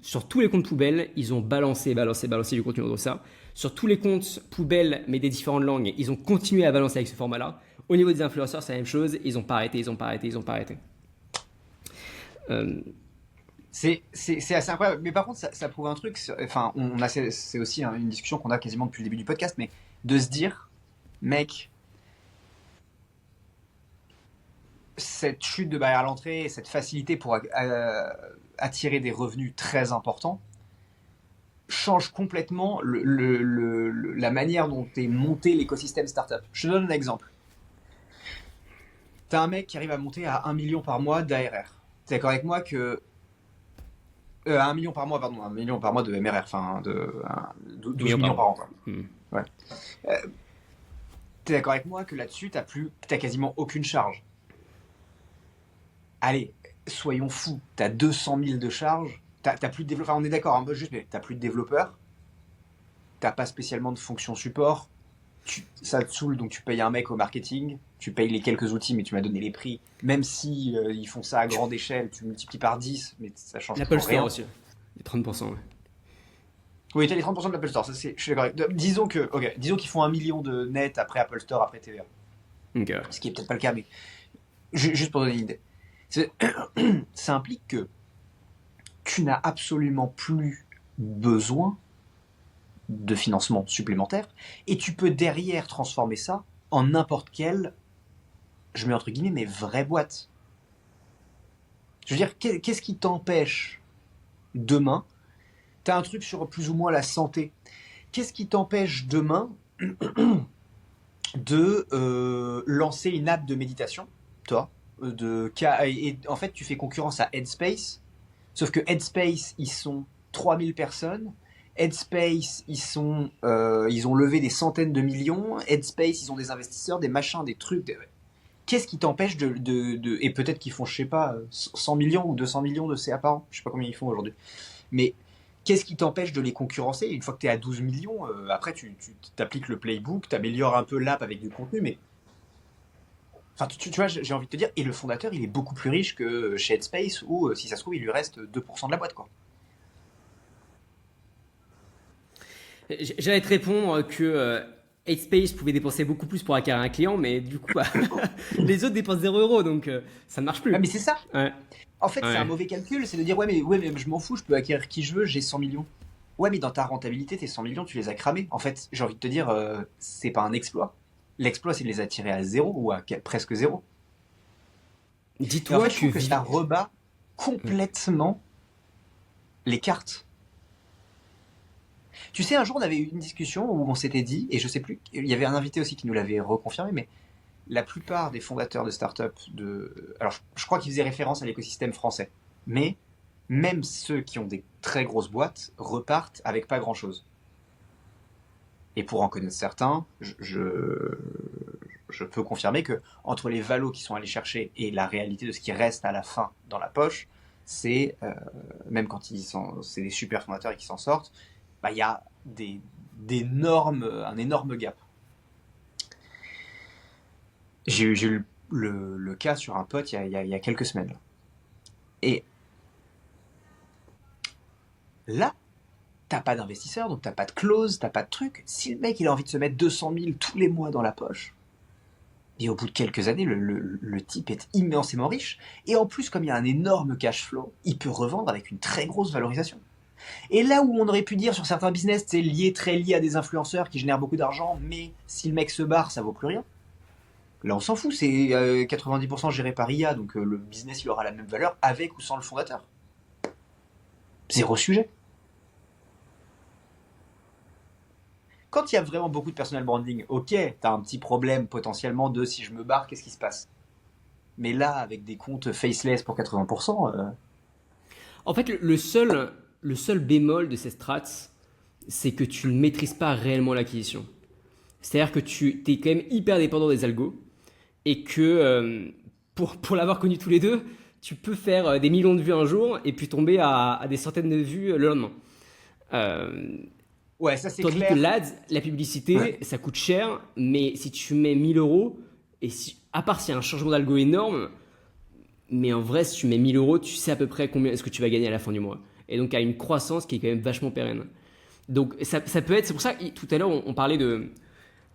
sur tous les comptes poubelles, ils ont balancé du contenu autour de ça. Sur tous les comptes poubelles, mais des différentes langues, ils ont continué à balancer avec ce format-là. Au niveau des influenceurs, c'est la même chose. Ils n'ont pas arrêté. C'est assez incroyable. Mais par contre, ça prouve un truc. Enfin, c'est aussi une discussion qu'on a quasiment depuis le début du podcast, mais de se dire, mec, cette chute de barrière à l'entrée, cette facilité pour attirer des revenus très importants, change complètement la manière dont est monté l'écosystème startup. Je te donne un exemple. T'as un mec qui arrive à monter à 1 million par mois d'ARR. T'es d'accord avec moi que 1 million par mois, pardon, 1 million par mois de MRR, enfin 12 millions par an. Quoi. Ouais. T'es d'accord avec moi que là-dessus, t'as quasiment aucune charge. Allez, soyons fous, t'as 200 000 de charge, t'as plus de développeurs, on est d'accord, hein, juste, mais t'as plus de développeurs, t'as pas spécialement de fonction support, ça te saoule, donc tu payes un mec au marketing, tu payes les quelques outils, mais tu m'as donné les prix, même si ils font ça à grande échelle, tu multiplies par 10, mais ça change l'Apple rien. Store aussi, les 30%. Ouais. Oui, t'as les 30% de l'Apple Store, je suis d'accord. Disons qu'ils font 1 million de net après Apple Store, après TVA. Okay. Ce qui est peut-être pas le cas, mais juste pour donner une idée. Ça implique que tu n'as absolument plus besoin de financement supplémentaire et tu peux derrière transformer ça en n'importe quelle, je mets entre guillemets, mais vraie boîte. Je veux dire, qu'est-ce qui t'empêche demain, tu as un truc sur plus ou moins la santé, qu'est-ce qui t'empêche demain de lancer une app de méditation, toi, et en fait tu fais concurrence à Headspace, sauf que Headspace ils sont 3000 personnes, Headspace ils ont levé des centaines de millions, Headspace ils ont des investisseurs, des machins, des trucs, qu'est-ce qui t'empêche et peut-être qu'ils font je sais pas 100 millions ou 200 millions de CA par an, je sais pas combien ils font aujourd'hui, mais qu'est-ce qui t'empêche de les concurrencer? Une fois que tu es à 12 millions, après tu t'appliques le playbook, tu améliores un peu l'app avec du contenu, mais Enfin, tu vois, j'ai envie de te dire, et le fondateur, il est beaucoup plus riche que chez Headspace, où, si ça se trouve, il lui reste 2% de la boîte, quoi. J'allais te répondre que Headspace pouvait dépenser beaucoup plus pour acquérir un client, mais du coup, bah, les autres dépensent 0 €, donc ça ne marche Ah, plus. mais c'est ça. Ouais, En fait, c'est un ouais. mauvais calcul, c'est de dire, ouais, mais je m'en fous, je peux acquérir qui je veux, j'ai 100 millions. Ouais, mais dans ta rentabilité, tes 100 millions, tu les as cramés. En fait, j'ai envie de te dire, c'est pas un exploit. L'exploit, c'est de les attirer à zéro ou à presque zéro. Et en Dis-toi fait, je que trouve que ça vivre. rebat complètement les cartes. Tu sais, un jour, on avait eu une discussion où on s'était dit, et je sais plus, il y avait un invité aussi qui nous l'avait reconfirmé, mais la plupart des fondateurs de start-up alors je crois qu'ils faisaient référence à l'écosystème français, mais même ceux qui ont des très grosses boîtes repartent avec pas grand-chose. Et pour en connaître certains, je peux confirmer que entre les valos qui sont allés chercher et la réalité de ce qui reste à la fin dans la poche, c'est même quand c'est des super fondateurs et qui s'en sortent, bah, il y a un énorme gap. J'ai eu le cas sur un pote il y a quelques semaines. Et là, t'as pas d'investisseur, donc t'as pas de clause, t'as pas de truc. Si le mec il a envie de se mettre 200 000 tous les mois dans la poche, et au bout de quelques années, le type est immensément riche. Et en plus, comme il y a un énorme cash flow, il peut revendre avec une très grosse valorisation. Et là où on aurait pu dire sur certains business, c'est très lié à des influenceurs qui génèrent beaucoup d'argent, mais si le mec se barre, ça vaut plus rien. Là, on s'en fout, c'est 90% géré par IA, donc le business il aura la même valeur avec ou sans le fondateur. Zéro sujet. Quand il y a vraiment beaucoup de personal branding, ok, t'as un petit problème potentiellement de si je me barre, qu'est-ce qui se passe? Mais là, avec des comptes faceless pour 80%, En fait, le seul bémol de ces strats, c'est que tu ne maîtrises pas réellement l'acquisition. C'est-à-dire que tu es quand même hyper dépendant des algos et que pour l'avoir connu tous les deux, tu peux faire des millions de vues un jour et puis tomber à des centaines de vues le lendemain. Euh, ouais, ça c'est Tandis que clair. l'ADS, la Ouais. publicité, ça coûte cher, mais si tu mets 1 000 €, et à part s'il y a un changement d'algo énorme, mais en vrai, si tu mets 1 000 €, tu sais à peu près combien est-ce que tu vas gagner à la fin du mois. Et donc, à une croissance qui est quand même vachement pérenne. Donc, ça peut être, c'est pour ça que tout à l'heure, on parlait de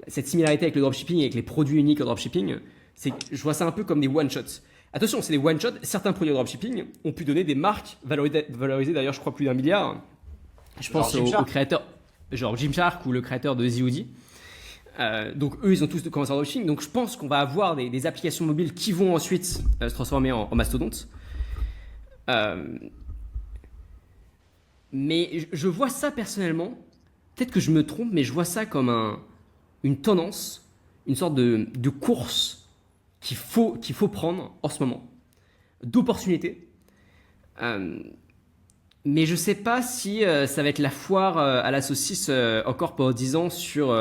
cette similarité avec le dropshipping et avec les produits uniques au dropshipping. C'est que je vois ça un peu comme des one-shots. Attention, c'est des one-shots. Certains produits au dropshipping ont pu donner des marques valorisées d'ailleurs, je crois, plus d'1 milliard. Je Genre pense au Gymshark. créateur, genre Gymshark ou le créateur de ZOD. Donc eux, ils ont tous commencé en dropshipping. Donc je pense qu'on va avoir des applications mobiles qui vont ensuite se transformer en mastodonte. Euh, mais je vois ça personnellement, peut-être que je me trompe, mais je vois ça comme une tendance, une sorte de course qu'il faut prendre en ce moment, d'opportunité. Euh, mais je sais pas si ça va être la foire à la saucisse encore pendant 10 ans sur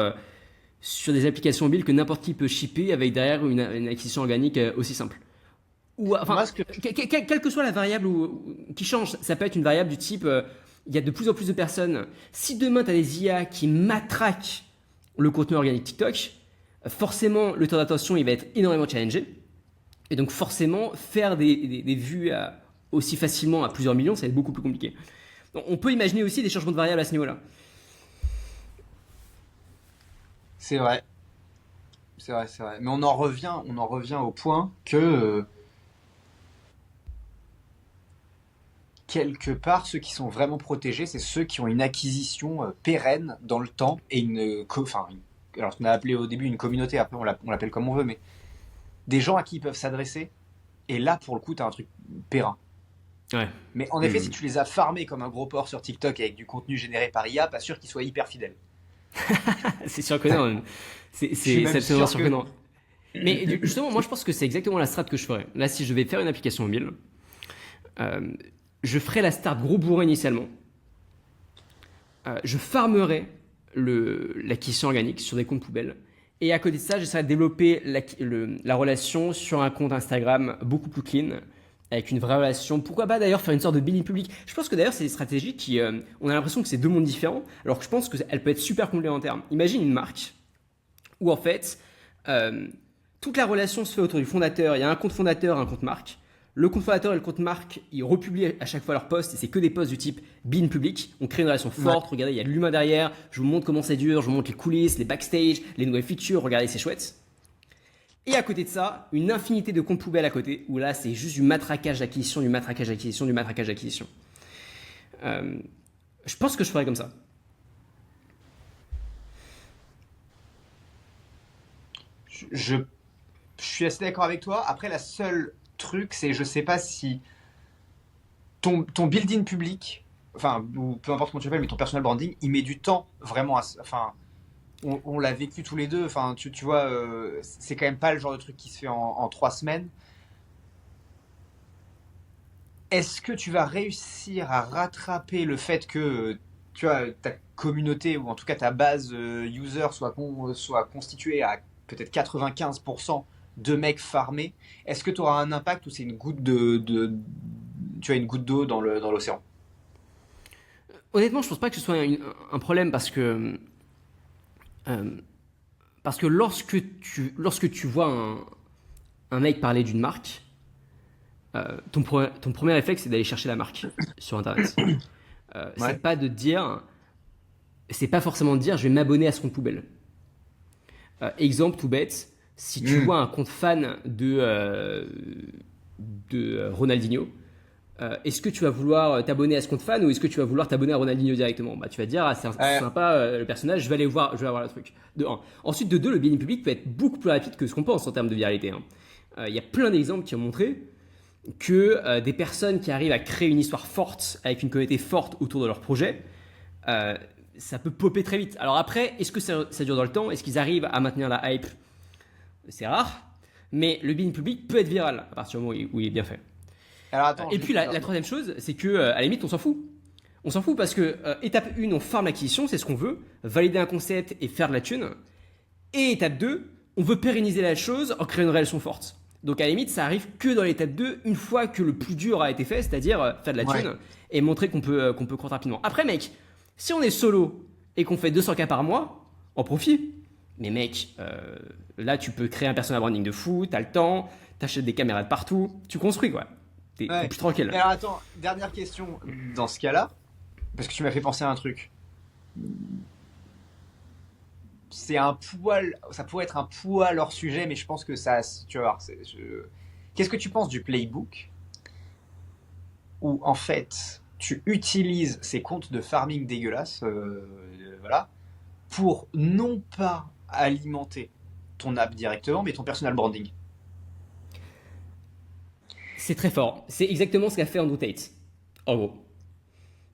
des applications mobiles que n'importe qui peut shipper avec derrière une acquisition organique aussi simple. Ou enfin, Moi, ce que quelle que soit la variable qui change, ça peut être une variable du type il y a de plus en plus de personnes. Si demain tu as des IA qui matraquent le contenu organique TikTok, forcément le temps d'attention il va être énormément challengé. Et donc forcément faire des vues aussi facilement à plusieurs millions, ça va être beaucoup plus compliqué. Donc, on peut imaginer aussi des changements de variables à ce niveau-là. c'est vrai, c'est vrai, c'est vrai. Mais on en revient au point que quelque part, ceux qui sont vraiment protégés, c'est ceux qui ont une acquisition pérenne dans le temps et alors ce qu'on a appelé au début une communauté, après on l'appelle comme on veut, mais des gens à qui ils peuvent s'adresser. Et là, pour le coup, t'as un truc périn. Ouais. Mais en effet, si tu les as farmés comme un gros porc sur TikTok avec du contenu généré par IA, pas sûr qu'ils soient hyper fidèles. C'est surprenant même. C'est Je suis même absolument sûr que. surprenant. Mais justement, moi je pense que c'est exactement la strat que je ferais. Là, si je vais faire une application mobile, euh, je ferai la start gros bourré initialement. Je farmerai l'acquisition organique sur des comptes poubelles. Et à côté de ça, j'essaierai de développer la relation sur un compte Instagram beaucoup plus clean, avec une vraie relation. Pourquoi pas d'ailleurs faire une sorte de billing public. Je pense que d'ailleurs, c'est des stratégies qui. On a l'impression que c'est deux mondes différents, alors que je pense qu'elle peut être super complémentaire. Imagine une marque où en fait, euh, toute la relation se fait autour du fondateur. Il y a un compte fondateur, un compte marque. Le compte fondateur et le compte marque, ils republient à chaque fois leurs posts et c'est que des posts du type bin public. On crée une relation forte. Ouais. Regardez, il y a de l'humain derrière. Je vous montre comment c'est dur. Je vous montre les coulisses, les backstage, les nouvelles features. Regardez, c'est chouette. Et à côté de ça, une infinité de comptes poubelles à côté où là, c'est juste du matraquage d'acquisition, du matraquage d'acquisition, du matraquage d'acquisition. Je pense que je ferais comme ça. Je suis assez d'accord avec toi. Après, la seule truc, c'est je sais pas si ton build-in public, enfin, ou peu importe comment tu l'appelles, mais ton personal branding, il met du temps vraiment à. Enfin, on l'a vécu tous les deux. Enfin, tu vois, c'est quand même pas le genre de truc qui se fait en 3 semaines. Est-ce que tu vas réussir à rattraper le fait que tu vois, ta communauté, ou en tout cas ta base user soit constituée à peut-être 95% de mecs farmés? Est-ce que tu auras un impact ou c'est une goutte tu as une goutte d'eau dans l'océan? Honnêtement, je pense pas que ce soit un problème parce que lorsque tu vois un mec parler d'une marque, ton premier réflexe c'est d'aller chercher la marque sur internet. Ouais. C'est pas forcément de dire je vais m'abonner à ce compte poubelle. Exemple tout bête, si tu vois un compte fan de Ronaldinho, est-ce que tu vas vouloir t'abonner à ce compte fan ou est-ce que tu vas vouloir t'abonner à Ronaldinho directement? Bah, tu vas te dire, c'est sympa le personnage, je vais aller voir, je vais avoir le truc. De 1. Ensuite, de 2, le building public peut être beaucoup plus rapide que ce qu'on pense en termes de viralité. Il y a plein d'exemples qui ont montré que des personnes qui arrivent à créer une histoire forte avec une communauté forte autour de leur projet, ça peut popper très vite. Alors après, est-ce que ça dure dans le temps? Est-ce qu'ils arrivent à maintenir la hype? C'est rare, mais le building public peut être viral à partir du moment où il est bien fait. Alors attends, et puis la troisième chose, c'est que à la limite, on s'en fout. On s'en fout parce que étape 1, on farme l'acquisition, c'est ce qu'on veut, valider un concept et faire de la thune. Et étape 2, on veut pérenniser la chose en créant une relation forte. Donc à la limite, ça arrive que dans l'étape 2, une fois que le plus dur a été fait, c'est-à-dire faire de la thune et montrer qu'on peut croître rapidement. Après mec, si on est solo et qu'on fait 200K par mois, en profit. Mais mec, là tu peux créer un personal branding de fou, t'as le temps, t'achètes des caméras de partout, tu construis quoi. T'es plus tranquille. Mais alors attends, dernière question dans ce cas-là, parce que tu m'as fait penser à un truc. C'est un poil, ça pourrait être un poil hors sujet, mais je pense que ça, tu vas voir. Qu'est-ce que tu penses du playbook où en fait tu utilises ces comptes de farming dégueulasses, voilà, pour non pas alimenter ton app directement, mais ton personal branding? C'est très fort. C'est exactement ce qu'a fait Andrew Tate. En gros.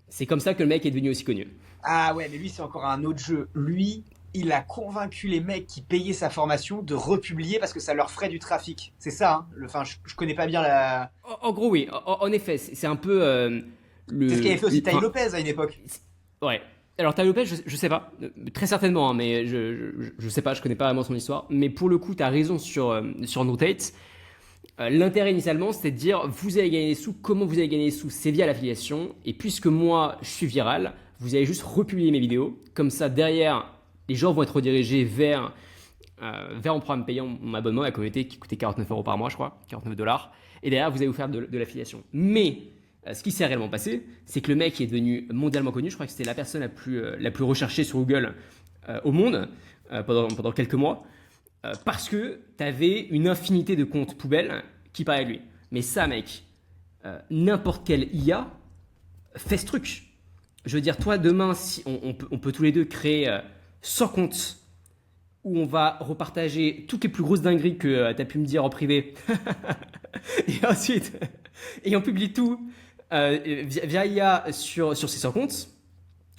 C'est comme ça que le mec est devenu aussi connu. Ah ouais, mais lui, c'est encore un autre jeu. Lui, il a convaincu les mecs qui payaient sa formation de republier parce que ça leur ferait du trafic. C'est ça, hein. Enfin, je connais pas bien la... En gros, oui. En effet, c'est un peu... C'est ce qu'avait fait aussi Tai Lopez à une époque. Ouais. Alors Tai Lopez, je sais pas. Très certainement, hein, mais je sais pas, je connais pas vraiment son histoire. Mais pour le coup, t'as raison sur Andrew Tate. L'intérêt initialement, c'était de dire vous allez gagner des sous. Comment vous allez gagner des sous? C'est via l'affiliation. Et puisque moi, je suis viral, vous allez juste republier mes vidéos. Comme ça, derrière, les gens vont être redirigés vers mon programme payant, mon abonnement à la communauté qui coûtait 49 € par mois, je crois, 49 $. Et derrière, vous allez vous faire de l'affiliation. Mais ce qui s'est réellement passé, c'est que le mec est devenu mondialement connu. Je crois que c'était la personne la plus recherchée sur Google au monde pendant quelques mois. Parce que tu avais une infinité de comptes poubelles qui parlaient de lui. Mais ça, mec, n'importe quel IA fait ce truc. Je veux dire, toi, demain, si on peut tous les deux créer 100 comptes où on va repartager toutes les plus grosses dingueries que tu as pu me dire en privé. Et ensuite, et on publie tout via IA sur ces 100 comptes.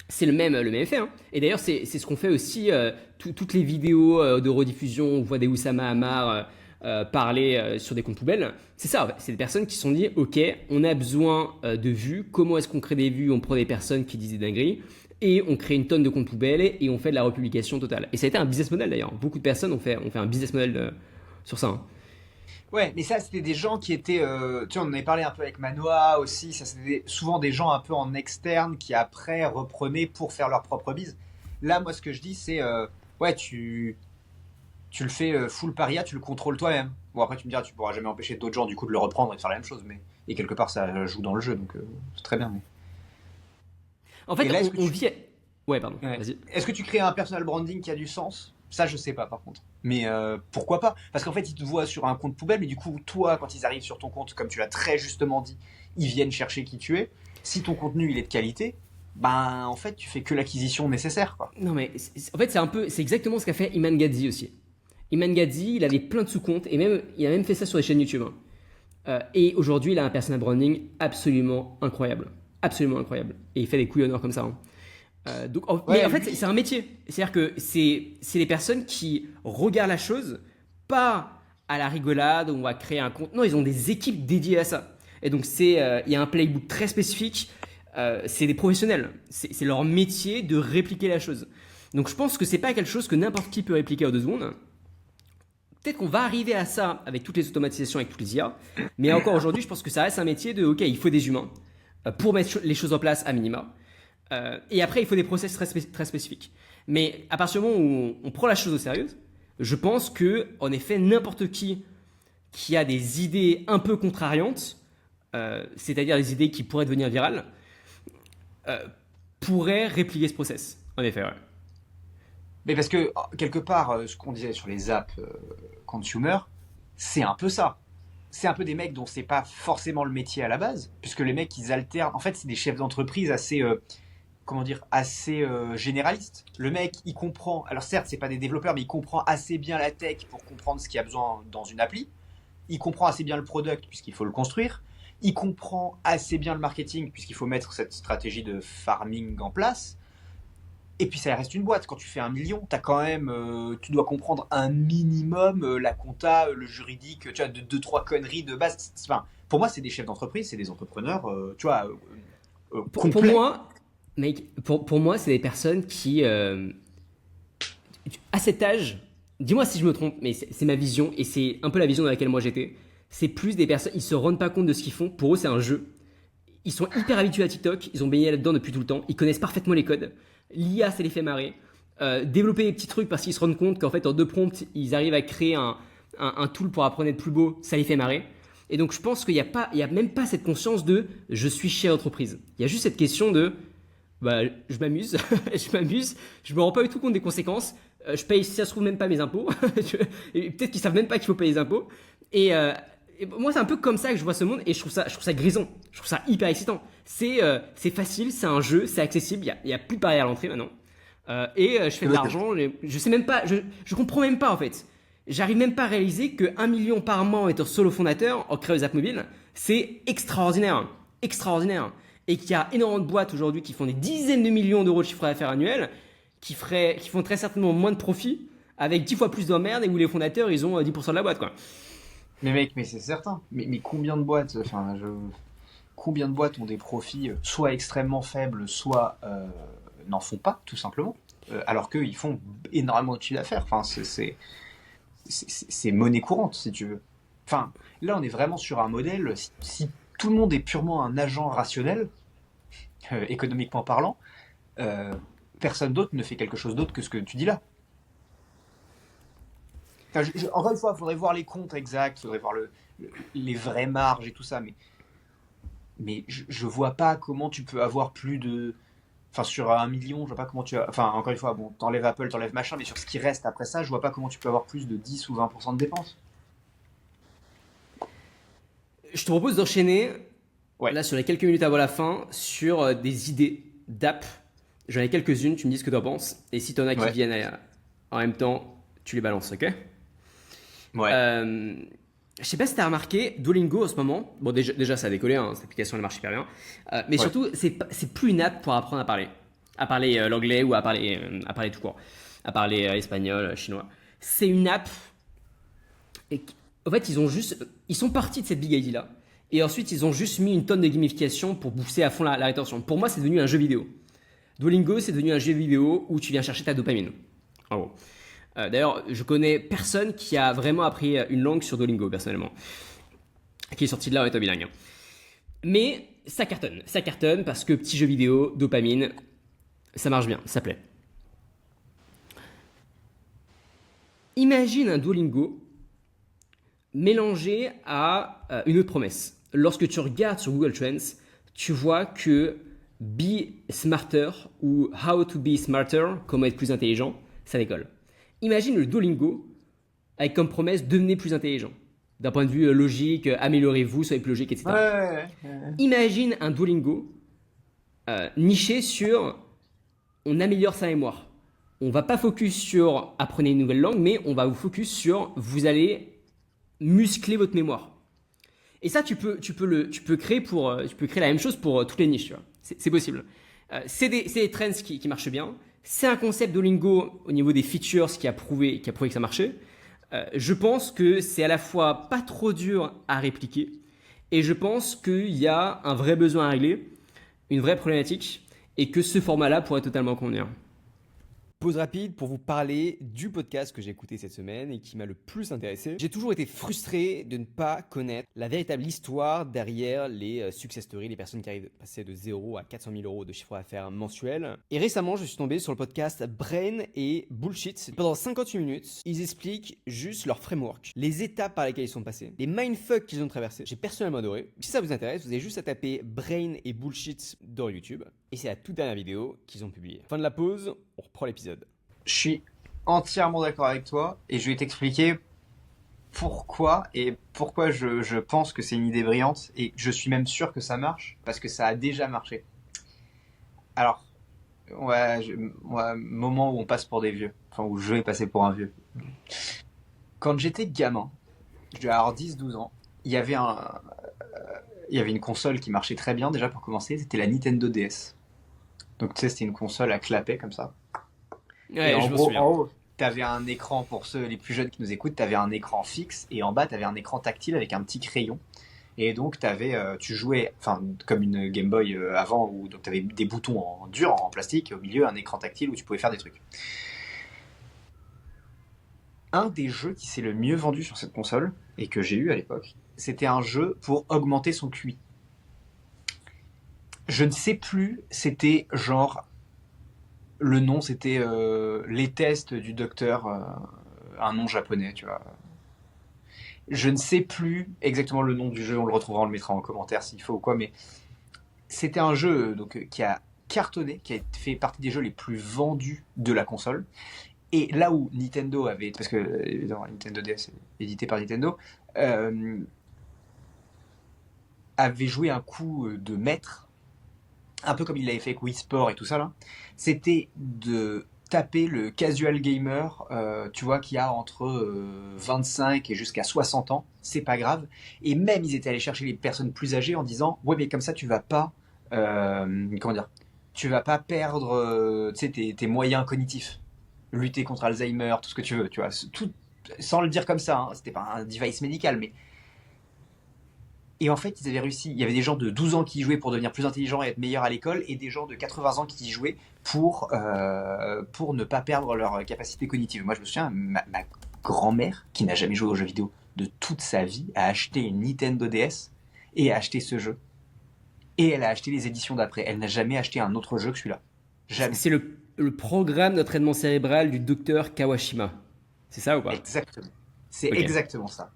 C'est le même effet. Hein. Et d'ailleurs, c'est ce qu'on fait aussi. Toutes les vidéos de rediffusion, on voit des Oussama Ammar parler sur des comptes poubelles. C'est ça. C'est des personnes qui se sont dit ok, on a besoin de vues. Comment est-ce qu'on crée des vues? On prend des personnes qui disent des dingueries et on crée une tonne de comptes poubelles et on fait de la republication totale. Et ça a été un business model d'ailleurs. Beaucoup de personnes ont fait un business model sur ça. Hein. Ouais, mais ça, c'était des gens qui étaient... tu sais, on en avait parlé un peu avec Manoa aussi. Ça, c'était souvent des gens un peu en externe qui après reprenaient pour faire leur propre bise. Là, moi, ce que je dis, c'est... ouais, tu tu le fais full paria, tu le contrôles toi-même. Bon, après, tu me diras, tu pourras jamais empêcher d'autres gens du coup de le reprendre et de faire la même chose, mais et quelque part, ça joue dans le jeu, donc c'est très bien. En Et fait, là, on vit. Ouais, pardon, ouais. vas-y. Est-ce que tu crées un personal branding qui a du sens? Ça, je sais pas, par contre. Mais pourquoi pas? Parce qu'en fait, ils te voient sur un compte poubelle, mais du coup, toi, quand ils arrivent sur ton compte, comme tu l'as très justement dit, ils viennent chercher qui tu es. Si ton contenu il est de qualité, ben en fait, tu fais que l'acquisition nécessaire, quoi. Non, mais en fait, c'est exactement ce qu'a fait Iman Gadzhi aussi. Iman Gadzhi, il avait plein de sous-comptes et même, il a même fait ça sur les chaînes YouTube, hein. Et aujourd'hui, il a un personal branding absolument incroyable. Absolument incroyable. Et il fait des couillonneurs comme ça, hein. Mais Ouais, en fait, lui. c'est un métier. C'est-à-dire que c'est les personnes qui regardent la chose, pas à la rigolade, où on va créer un compte. Non, ils ont des équipes dédiées à ça. Et donc, il y a un playbook très spécifique. C'est des professionnels. C'est leur métier de répliquer la chose. Donc, je pense que c'est pas quelque chose que n'importe qui peut répliquer en 2 secondes. Peut-être qu'on va arriver à ça avec toutes les automatisations, avec toutes les IA. Mais encore aujourd'hui, je pense que ça reste un métier de, ok, il faut des humains pour mettre les choses en place à minima. Et après, il faut des process très spécifiques. Mais à partir du moment où on prend la chose au sérieux, je pense que, en effet, n'importe qui a des idées un peu contrariantes, c'est-à-dire des idées qui pourraient devenir virales, euh, pourrait répliquer ce process. En effet, ouais. Mais parce que quelque part, ce qu'on disait sur les apps consumer, c'est un peu ça. C'est un peu des mecs dont c'est pas forcément le métier à la base, puisque les mecs ils alternent. En fait, c'est des chefs d'entreprise assez comment dire, assez généralistes. Le mec, il comprend, alors certes, c'est pas des développeurs, mais il comprend assez bien la tech pour comprendre ce qu'il y a besoin dans une appli. Il comprend assez bien le product puisqu'il faut le construire. Il comprend assez bien le marketing puisqu'il faut mettre cette stratégie de farming en place. Et puis ça reste une boîte. Quand tu fais 1 million, t'as quand même, tu dois comprendre un minimum la compta, le juridique, tu vois, deux trois conneries de base. Enfin, pour moi, c'est des chefs d'entreprise, c'est des entrepreneurs, tu vois, Pour complets. moi, mec, pour moi, c'est des personnes qui, à cet âge, dis-moi si je me trompe, mais c'est ma vision et c'est un peu la vision dans laquelle moi j'étais. C'est plus des personnes, ils se rendent pas compte de ce qu'ils font. Pour eux, c'est un jeu. Ils sont hyper habitués à TikTok, ils ont baigné là-dedans depuis tout le temps, ils connaissent parfaitement les codes. L'IA, ça les fait marrer. Développer des petits trucs parce qu'ils se rendent compte qu'en fait, en 2 prompts, ils arrivent à créer un tool pour apprendre à être plus beau, ça les fait marrer. Et donc, je pense qu'il n'y a, il y a même pas cette conscience de je suis chef d'entreprise. Il y a juste cette question de bah, je m'amuse, je m'amuse, je me rends pas du tout compte des conséquences. Je paye, si ça se trouve, même pas mes impôts. Et peut-être qu'ils savent même pas qu'il faut payer les impôts. Et moi, c'est un peu comme ça que je vois ce monde et je trouve ça grisant. Je trouve ça hyper excitant. C'est facile, c'est un jeu, c'est accessible, il y a plus de barrière à l'entrée maintenant. Je fais de l'argent, je sais même pas, je comprends même pas en fait. J'arrive même pas à réaliser que 1 million par mois en étant solo fondateur, en créant des apps mobiles, c'est extraordinaire. Extraordinaire. Et qu'il y a énormément de boîtes aujourd'hui qui font des dizaines de millions d'euros de chiffre d'affaires annuel, qui font très certainement moins de profit, avec 10 fois plus d'emmerdes et où les fondateurs, ils ont 10% de la boîte, quoi. Mais mec, mais c'est certain. Mais combien de boîtes, combien de boîtes ont des profits soit extrêmement faibles, soit n'en font pas, tout simplement, alors qu'ils font énormément de chiffre d'affaires. Enfin, c'est monnaie courante, si tu veux. Enfin, là, on est vraiment sur un modèle. Si tout le monde est purement un agent rationnel, économiquement parlant, euh, personne d'autre ne fait quelque chose d'autre que ce que tu dis là. Enfin, encore une fois, il faudrait voir les comptes exacts, il faudrait voir les vraies marges et tout ça, mais je vois pas comment tu peux avoir plus de. Enfin, sur 1 million, je vois pas comment tu as. Enfin, encore une fois, bon, t'enlèves Apple, t'enlèves machin, mais sur ce qui reste après ça, je vois pas comment tu peux avoir plus de 10 ou 20% de dépenses. Je te propose d'enchaîner, Ouais, là, sur les quelques minutes avant la fin, sur des idées d'app. J'en ai quelques-unes, tu me dis ce que tu en penses. Et si tu en as qui ouais, viennent en même temps, tu les balances, ok? ouais, Euh, je sais pas si tu as remarqué, Duolingo en ce moment, bon déjà ça a décollé, hein, cette application elle marche hyper bien, mais ouais. surtout c'est plus une app pour apprendre à parler l'anglais ou à parler tout court, à parler espagnol, chinois. C'est une app, en fait ils sont partis de cette big idea là, et ensuite ils ont juste mis une tonne de gamification pour booster à fond la rétention. Pour moi c'est devenu un jeu vidéo. Duolingo c'est devenu un jeu vidéo où tu viens chercher ta dopamine, en gros. D'ailleurs, je connais personne qui a vraiment appris une langue sur Duolingo, personnellement, qui est sorti de là en étant bilingue. Mais ça cartonne parce que petit jeu vidéo, dopamine, ça marche bien, ça plaît. Imagine un Duolingo mélangé à une autre promesse. Lorsque tu regardes sur Google Trends, tu vois que be smarter ou how to be smarter, comment être plus intelligent, ça décolle. Imagine le Duolingo avec comme promesse devenez plus intelligent. D'un point de vue logique, améliorez-vous, soyez plus logique, etc. Ouais. Imagine un Duolingo niché sur on améliore sa mémoire. On va pas focus sur apprenez une nouvelle langue, mais on va vous focus sur vous allez muscler votre mémoire. Et ça, tu peux créer la même chose pour toutes les niches. Tu vois. C'est possible. C'est des trends qui marchent bien. C'est un concept Duolingo au niveau des features qui a prouvé que ça marchait. Je pense que c'est à la fois pas trop dur à répliquer et je pense qu'il y a un vrai besoin à régler, une vraie problématique et que ce format-là pourrait totalement convenir. Pause rapide pour vous parler du podcast que j'ai écouté cette semaine et qui m'a le plus intéressé. J'ai toujours été frustré de ne pas connaître la véritable histoire derrière les success stories, les personnes qui arrivent à passer de 0 à 400 000 euros de chiffre d'affaires mensuel. Et récemment, je suis tombé sur le podcast Brain et Bullshit. Pendant 58 minutes, ils expliquent juste leur framework, les étapes par lesquelles ils sont passés, les mindfucks qu'ils ont traversés. J'ai personnellement adoré. Si ça vous intéresse, vous avez juste à taper Brain et Bullshit dans YouTube. Et c'est la toute dernière vidéo qu'ils ont publiée. Fin de la pause, on reprend l'épisode. Je suis entièrement d'accord avec toi et je vais t'expliquer pourquoi je pense que c'est une idée brillante et je suis même sûr que ça marche parce que ça a déjà marché. Alors, moment où on passe pour des vieux, enfin où je vais passer pour un vieux. Quand j'étais gamin, je devais avoir 10-12 ans, il y avait une console qui marchait très bien déjà pour commencer, c'était la Nintendo DS. Donc tu sais, c'était une console à clapet comme ça. Ouais, Et en je me gros, souviens. en haut, t'avais un écran, pour ceux les plus jeunes qui nous écoutent, t'avais un écran fixe et en bas t'avais un écran tactile avec un petit crayon. Et donc tu jouais, enfin comme une Game Boy avant, où donc t'avais des boutons en dur, en plastique, et au milieu un écran tactile où tu pouvais faire des trucs. Un des jeux qui s'est le mieux vendu sur cette console, et que j'ai eu à l'époque, c'était un jeu pour augmenter son QI. Je ne sais plus, c'était genre... Le nom, c'était les tests du docteur, un nom japonais, tu vois. Je ne sais plus exactement le nom du jeu, on le retrouvera, on le mettra en commentaire s'il faut ou quoi, mais c'était un jeu qui a cartonné, qui a fait partie des jeux les plus vendus de la console. Et là où Nintendo avait, parce que évidemment Nintendo DS est édité par Nintendo, avait joué un coup de maître, un peu comme il l'avait fait avec Wii Sport et tout ça là, c'était de taper le casual gamer, tu vois, qui a entre 25 et jusqu'à 60 ans, c'est pas grave. Et même ils étaient allés chercher les personnes plus âgées en disant ouais mais comme ça tu vas pas, comment dire, tu vas pas perdre, tu sais, tes moyens cognitifs, lutter contre Alzheimer, tout ce que tu veux, tu vois, tout sans le dire comme ça, hein, c'était pas un device médical, mais et en fait, ils avaient réussi. Il y avait des gens de 12 ans qui y jouaient pour devenir plus intelligents et être meilleurs à l'école, et des gens de 80 ans qui y jouaient pour ne pas perdre leur capacité cognitive. Moi, je me souviens, ma grand-mère, qui n'a jamais joué aux jeux vidéo de toute sa vie, a acheté une Nintendo DS et a acheté ce jeu. Et elle a acheté les éditions d'après. Elle n'a jamais acheté un autre jeu que celui-là. Jamais. C'est le programme d'entraînement cérébral du docteur Kawashima. C'est ça ou pas? Exactement. C'est Ok. exactement ça.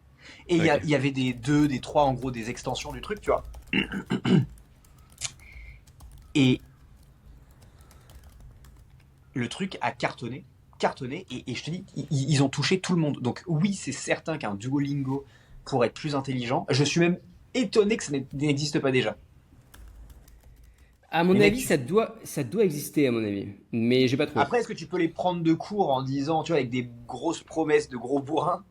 Et il Ok. y avait des 2, des 3, en gros, des extensions du truc, tu vois. Et le truc a cartonné, et je te dis, ils ont touché tout le monde. Donc oui, c'est certain qu'un Duolingo pour être plus intelligent, je suis même étonné que ça n'existe pas déjà. À mon Les mecs, avis, ça doit exister, à mon avis. Mais j'ai pas trop. Après, est-ce que tu peux les prendre de court en disant, tu vois, avec des grosses promesses de gros bourrins?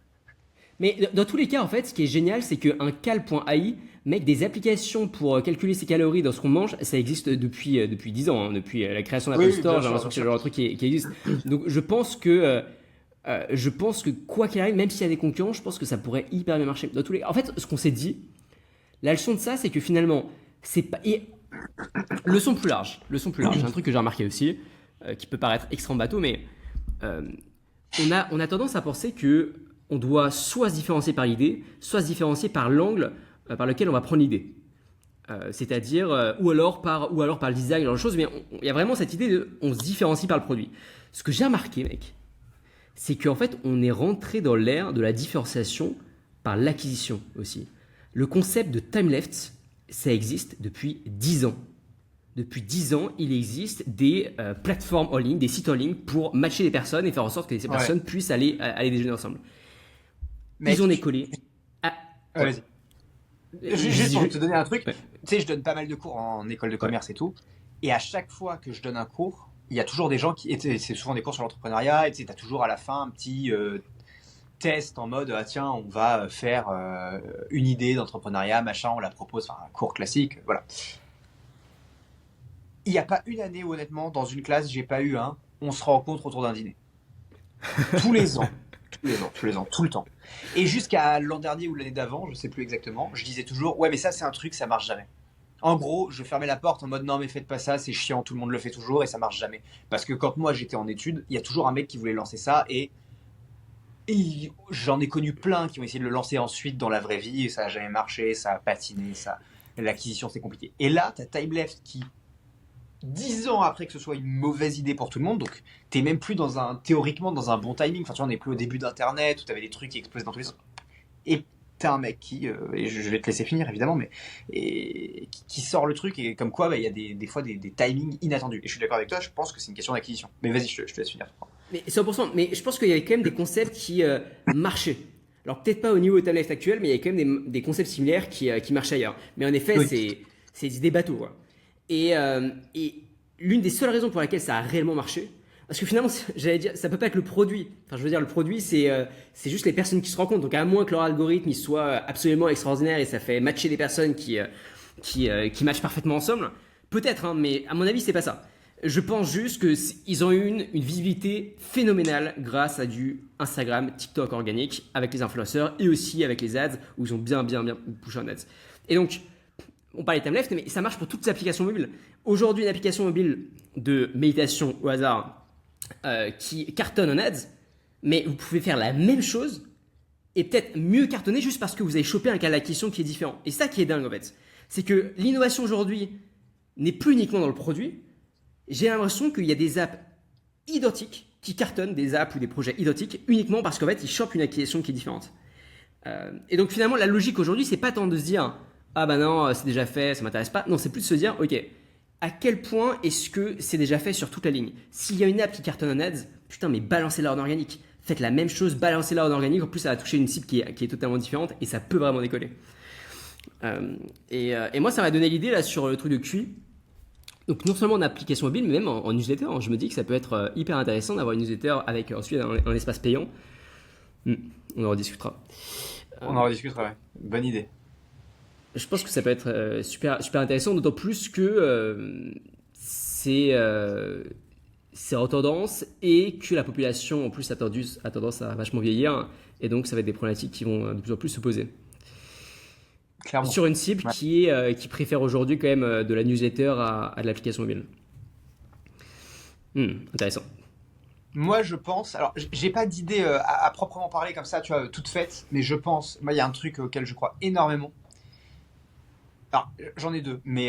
Mais dans tous les cas, en fait, ce qui est génial, c'est qu'un cal.ai, mec, des applications pour calculer ses calories dans ce qu'on mange, ça existe depuis 10 ans, hein, depuis la création d'Apple Oui, Store, bien j'ai sûr, l'impression bien que c'est le sûr. genre de truc qui existe. Donc je pense que quoi qu'il arrive, même s'il y a des concurrents, je pense que ça pourrait hyper bien marcher. Dans tous les... En fait, ce qu'on s'est dit, la leçon de ça, c'est que finalement, c'est pas... Et leçon plus large, un truc que j'ai remarqué aussi, qui peut paraître extrêmement bateau, mais on a tendance à penser que on doit soit se différencier par l'idée, soit se différencier par l'angle par lequel on va prendre l'idée. C'est-à-dire, ou alors par le design, genre de choses, mais il y a vraiment cette idée de on se différencie par le produit. Ce que j'ai remarqué, mec, c'est qu'en fait, on est rentré dans l'ère de la différenciation par l'acquisition aussi. Le concept de time left, ça existe depuis 10 ans. Depuis 10 ans, il existe des plateformes en ligne, des sites en ligne pour matcher des personnes et faire en sorte que ces personnes puissent aller déjeuner ensemble. Mais Ils ont décollé. Vas-y. Juste pour te donner un truc, tu sais, je donne pas mal de cours en école de commerce et tout, et à chaque fois que je donne un cours, il y a toujours des gens qui, et c'est souvent des cours sur l'entrepreneuriat, et tu as toujours à la fin un petit test en mode, ah tiens, on va faire une idée d'entrepreneuriat, machin, on la propose, enfin un cours classique, voilà. Il n'y a pas une année où honnêtement, dans une classe, j'ai pas eu un, on se rencontre autour d'un dîner. Tous les ans. Tout le temps. Et jusqu'à l'an dernier ou l'année d'avant, je sais plus exactement, je disais toujours, ouais, mais ça, c'est un truc, ça marche jamais. En gros, je fermais la porte en mode, non, mais faites pas ça, c'est chiant, tout le monde le fait toujours et ça marche jamais. Parce que quand moi j'étais en études, il y a toujours un mec qui voulait lancer ça et j'en ai connu plein qui ont essayé de le lancer ensuite dans la vraie vie et ça a jamais marché, ça a patiné, l'acquisition c'est compliqué. Et là, t'as Time Left qui 10 ans après que ce soit une mauvaise idée pour tout le monde, donc t'es même plus théoriquement dans un bon timing, enfin tu vois, on n'est plus au début d'internet où t'avais des trucs qui explosaient dans tous les sens. Et t'as un mec qui, et je vais te laisser finir évidemment, mais qui sort le truc et comme quoi bah, il y a des fois des timings inattendus. Et je suis d'accord avec toi, je pense que c'est une question d'acquisition. Mais vas-y, je te laisse finir. Mais 100%, mais je pense qu'il y avait quand même des concepts qui marchaient. Alors peut-être pas au niveau de Time Left actuel, mais il y a quand même des concepts similaires qui marchent ailleurs. Mais en effet, Oui. c'est des bateaux, quoi. Et l'une des seules raisons pour laquelle ça a réellement marché, parce que finalement, j'allais dire, ça peut pas être le produit. Enfin, je veux dire, le produit, c'est juste les personnes qui se rencontrent. Donc, à moins que leur algorithme il soit absolument extraordinaire et ça fait matcher des personnes qui matchent parfaitement ensemble, peut-être, hein, mais à mon avis, c'est pas ça. Je pense juste qu'ils ont eu une visibilité phénoménale grâce à du Instagram, TikTok organique avec les influenceurs et aussi avec les ads où ils ont bien poussé en ads. Et donc, on parlait de Time Left, mais ça marche pour toutes les applications mobiles. Aujourd'hui, une application mobile de méditation au hasard qui cartonne en ads, mais vous pouvez faire la même chose et peut-être mieux cartonner juste parce que vous avez chopé un cas d'acquisition qui est différent. Et ça qui est dingue en fait, c'est que l'innovation aujourd'hui n'est plus uniquement dans le produit. J'ai l'impression qu'il y a des apps identiques qui cartonnent, des apps ou des projets identiques uniquement parce qu'en fait ils chopent une acquisition qui est différente. Et donc finalement la logique aujourd'hui c'est pas tant de se dire ah bah non c'est déjà fait, ça m'intéresse pas. Non, c'est plus de se dire ok, à quel point est-ce que c'est déjà fait sur toute la ligne. S'il y a une app qui cartonne en ads, putain mais balancez-la en organique. Faites la même chose, balancez-la en organique. En plus ça va toucher une cible qui est totalement différente et ça peut vraiment décoller. Et moi ça m'a donné l'idée là sur le truc de QI. Donc non seulement en application mobile, mais même en newsletter. Je me dis que ça peut être hyper intéressant d'avoir une newsletter avec ensuite un espace payant. On en rediscutera. On en rediscutera, ouais. Bonne idée. Je pense que ça peut être super intéressant, d'autant plus que c'est en tendance et que la population en plus a tendance à vachement vieillir. Et donc ça va être des problématiques qui vont de plus en plus se poser. Clairement. Sur une cible qui préfère aujourd'hui quand même de la newsletter à de l'application mobile. Intéressant. Moi, je pense, alors j'ai pas d'idée à proprement parler comme ça, tu vois, toute faite, mais je pense, moi, il y a un truc auquel je crois énormément. Alors, j'en ai deux, mais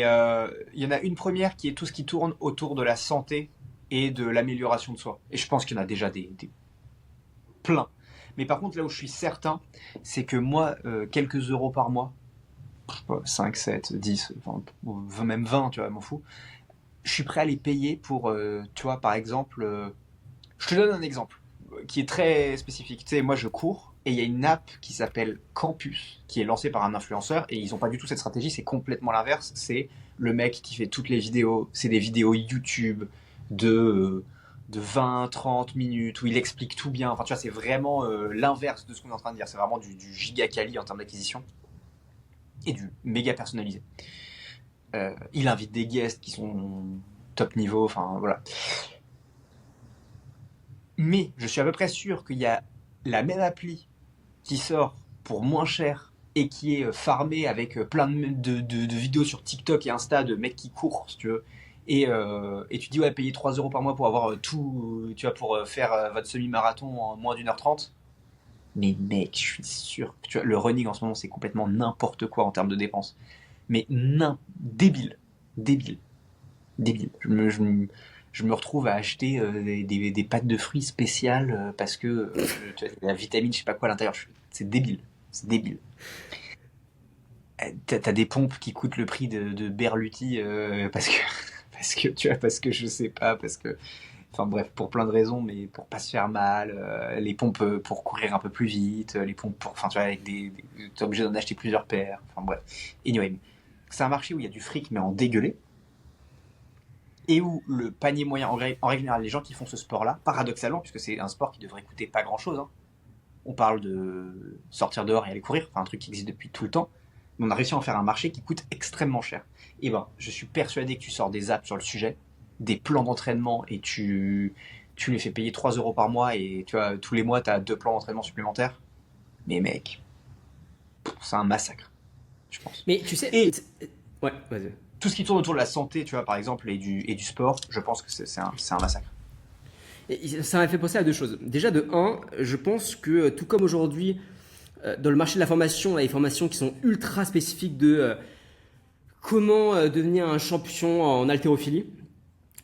il y en a une première qui est tout ce qui tourne autour de la santé et de l'amélioration de soi. Et je pense qu'il y en a déjà des plein. Mais par contre, là où je suis certain, c'est que moi, quelques euros par mois, 5, 7, 10, enfin, même 20, tu vois, m'en fous. Je suis prêt à les payer pour, tu vois, par exemple, je te donne un exemple qui est très spécifique. Tu sais, moi je cours et il y a une app qui s'appelle Campus qui est lancée par un influenceur et ils n'ont pas du tout cette stratégie, c'est complètement l'inverse. C'est le mec qui fait toutes les vidéos, c'est des vidéos YouTube de 20, 30 minutes où il explique tout bien. Enfin, tu vois, c'est vraiment l'inverse de ce qu'on est en train de dire. C'est vraiment du giga quali en termes d'acquisition et du méga personnalisé. Il invite des guests qui sont top niveau, enfin voilà. Mais je suis à peu près sûr qu'il y a la même appli qui sort pour moins cher et qui est farmée avec plein de vidéos sur TikTok et Insta de mecs qui courent, si tu veux. Et tu dis, ouais, payer 3 euros par mois pour avoir tout, tu vois, pour faire votre semi-marathon en moins d'1h30. Mais mec, je suis sûr que tu vois, le running en ce moment, c'est complètement n'importe quoi en termes de dépenses. Mais débile. Je me, je me retrouve à acheter des pâtes de fruits spéciales parce que tu vois, la vitamine, je sais pas quoi à l'intérieur. C'est débile. C'est débile. T'as des pompes qui coûtent le prix de Berluti parce que, parce que je sais pas, parce que. Enfin bref, pour plein de raisons, mais pour pas se faire mal, les pompes pour courir un peu plus vite, les pompes pour. Enfin, tu vois, avec t'es obligé d'en acheter plusieurs paires. Enfin bref. Anyway, c'est un marché où il y a du fric, mais en dégueulé. Et où le panier moyen, en règle générale, les gens qui font ce sport-là, paradoxalement, puisque c'est un sport qui devrait coûter pas grand-chose, hein, on parle de sortir dehors et aller courir, enfin un truc qui existe depuis tout le temps, mais on a réussi à en faire un marché qui coûte extrêmement cher. Et ben, je suis persuadé que tu sors des apps sur le sujet, des plans d'entraînement, et tu les fais payer 3 euros par mois, et tu vois, tous les mois, tu as 2 plans d'entraînement supplémentaires. Mais mec, c'est un massacre, je pense. Mais tu sais. Et Ouais, vas-y. tout ce qui tourne autour de la santé, tu vois, par exemple, et du sport, je pense que c'est un massacre. Et ça m'a fait penser à deux choses. Déjà, de un, je pense que tout comme aujourd'hui, dans le marché de la formation, on a des formations qui sont ultra spécifiques de comment devenir un champion en haltérophilie.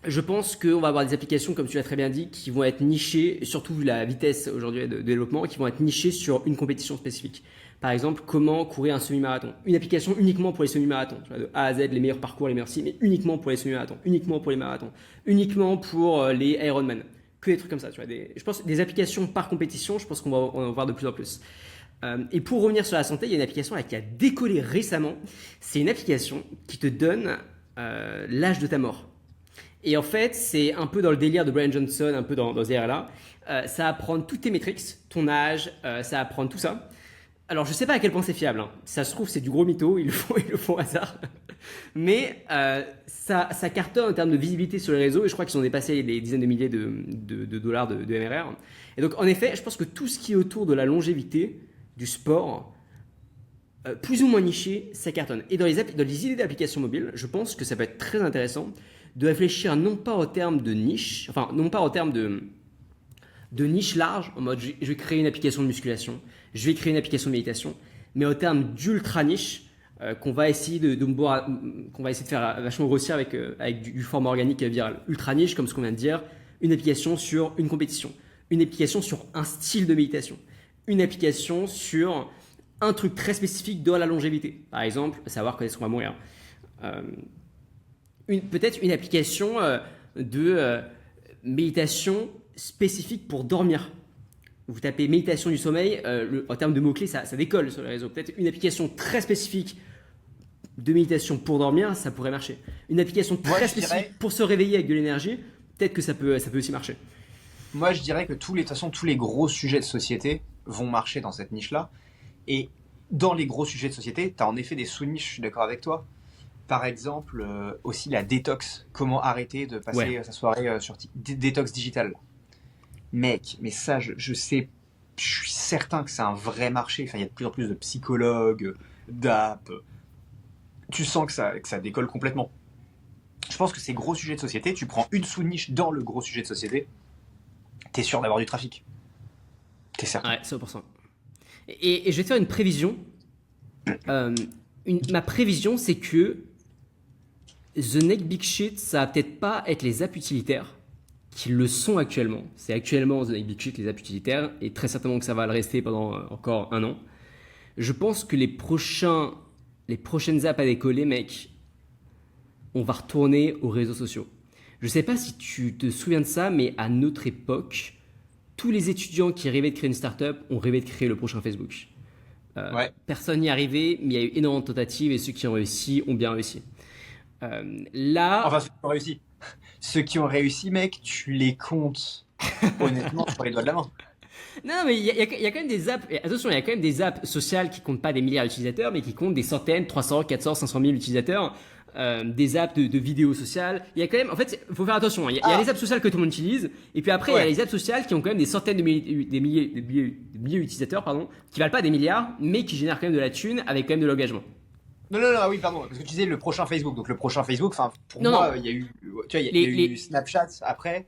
Je pense qu'on va avoir des applications, comme tu l'as très bien dit, qui vont être nichées, surtout vu la vitesse aujourd'hui de développement, qui vont être nichées sur une compétition spécifique. Par exemple, comment courir un semi-marathon. Une application uniquement pour les semi-marathons. Tu vois, de A à Z, les meilleurs parcours, les meilleurs sites, mais uniquement pour les semi-marathons, uniquement pour les marathons, uniquement pour les Ironman. Que des trucs comme ça. Tu vois, je pense des applications par compétition, je pense qu'on va en voir de plus en plus. Et pour revenir sur la santé, il y a une application là, qui a décollé récemment. C'est une application qui te donne l'âge de ta mort. Et en fait, c'est un peu dans le délire de Brian Johnson, un peu dans ce délire-là. Ça va prendre toutes tes métriques, ton âge, ça va prendre tout ça. Alors, je ne sais pas à quel point c'est fiable. Hein. Ça se trouve, c'est du gros mytho, ils le font au hasard. Mais ça cartonne en termes de visibilité sur les réseaux et je crois qu'ils ont dépassé les dizaines de milliers de dollars de MRR. Et donc, en effet, je pense que tout ce qui est autour de la longévité, du sport, plus ou moins niché, ça cartonne. Et dans les idées d'applications mobiles, je pense que ça peut être très intéressant de réfléchir non pas en termes de niche, enfin non pas en termes de niche large, en mode je vais créer une application de musculation, je vais créer une application de méditation, mais en termes d'ultra niche qu'on va essayer qu'on va essayer de faire vachement grossir avec du format organique viral. Ultra niche, comme ce qu'on vient de dire, une application sur une compétition, une application sur un style de méditation, une application sur un truc très spécifique dans la longévité. Par exemple, savoir quand est-ce qu'on va mourir. Peut-être une application de méditation spécifique pour dormir. Vous tapez méditation du sommeil, en termes de mots-clés, ça décolle sur les réseaux. Peut-être une application très spécifique de méditation pour dormir, ça pourrait marcher. Une application très spécifique pour se réveiller avec de l'énergie, peut-être que ça peut aussi marcher. Moi, je dirais que de toute façon, tous les gros sujets de société vont marcher dans cette niche-là. Et dans les gros sujets de société, tu as en effet des sous-niches, je suis d'accord avec toi. Par exemple, aussi la détox. Comment arrêter de passer sa soirée sur détox digital. Mec, mais ça, je sais, je suis certain que c'est un vrai marché. Enfin, il y a de plus en plus de psychologues, d'apps. Tu sens que ça décolle complètement. Je pense que ces gros sujets de société, tu prends une sous-niche dans le gros sujet de société, t'es sûr d'avoir du trafic. T'es certain. Ouais, 100%. Et je vais te faire une prévision. Ma prévision, c'est que The Next Big Shit, ça va peut-être pas être les apps utilitaires qui le sont actuellement. C'est actuellement The Next Big Shit, les apps utilitaires, et très certainement que ça va le rester pendant encore un an. Je pense que les prochaines apps à décoller, mec, on va retourner aux réseaux sociaux. Je sais pas si tu te souviens de ça, mais à notre époque, tous les étudiants qui rêvaient de créer une startup ont rêvé de créer le prochain Facebook. Personne n'y est arrivé, mais il y a eu énormément de tentatives et ceux qui ont réussi ont bien réussi. Enfin, ceux qui ont réussi. Ceux qui ont réussi, mec, tu les comptes honnêtement sur les doigts de la main. Non, mais il y a quand même des apps. Attention, il y a quand même des apps sociales qui comptent pas des milliards d'utilisateurs, mais qui comptent des centaines, 300, 400, 500 000 utilisateurs. Des apps de vidéos sociales. Il y a quand même, en fait, il faut faire attention. Il y a les apps sociales que tout le monde utilise, et puis après, il y a les apps sociales qui ont quand même des centaines de milliers d'utilisateurs, qui valent pas des milliards, mais qui génèrent quand même de la thune avec quand même de l'engagement. Non, oui, pardon, parce que tu disais le prochain Facebook. Donc le prochain Facebook, enfin, pour moi, il y a eu, tu vois, il y a eu Snapchat après,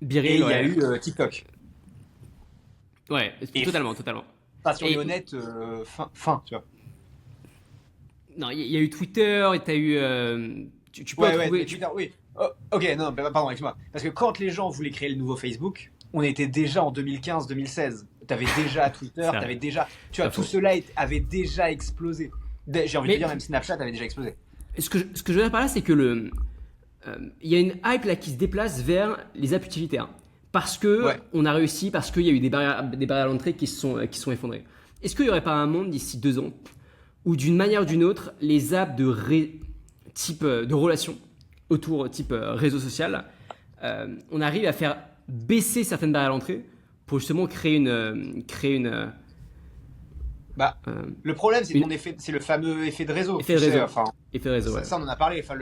Biril, et il y a eu TikTok. Ouais, totalement. Pas sur les honnêtes, fin, tu vois. Non, il y a eu Twitter, et t'as eu. Tu peux retrouver. Twitter, oui. Oh, ok, non, pardon, excuse-moi. Parce que quand les gens voulaient créer le nouveau Facebook, on était déjà en 2015-2016. T'avais déjà Twitter, C'est t'avais vrai. déjà... Tu vois, Pas tout faux. cela avait déjà explosé. J'ai envie de Mais te dire, même Snapchat avait déjà explosé. ce que je veux dire par là, c'est que il y a une hype là qui se déplace vers les apps utilitaires. Parce que Ouais. on a réussi, parce qu'il y a eu des barrières à l'entrée qui se sont effondrées. Est-ce qu'il n'y aurait pas un monde d'ici 2 ans où d'une manière ou d'une autre, les apps type de relations autour type réseau social, on arrive à faire baisser certaines barrières à l'entrée pour justement créer Bah, euh, le problème, c'est une ton effet, c'est le fameux effet de réseau. effet Tu de sais, réseau. enfin, Effet de réseau, ouais. ça, on en a parlé. Enfin,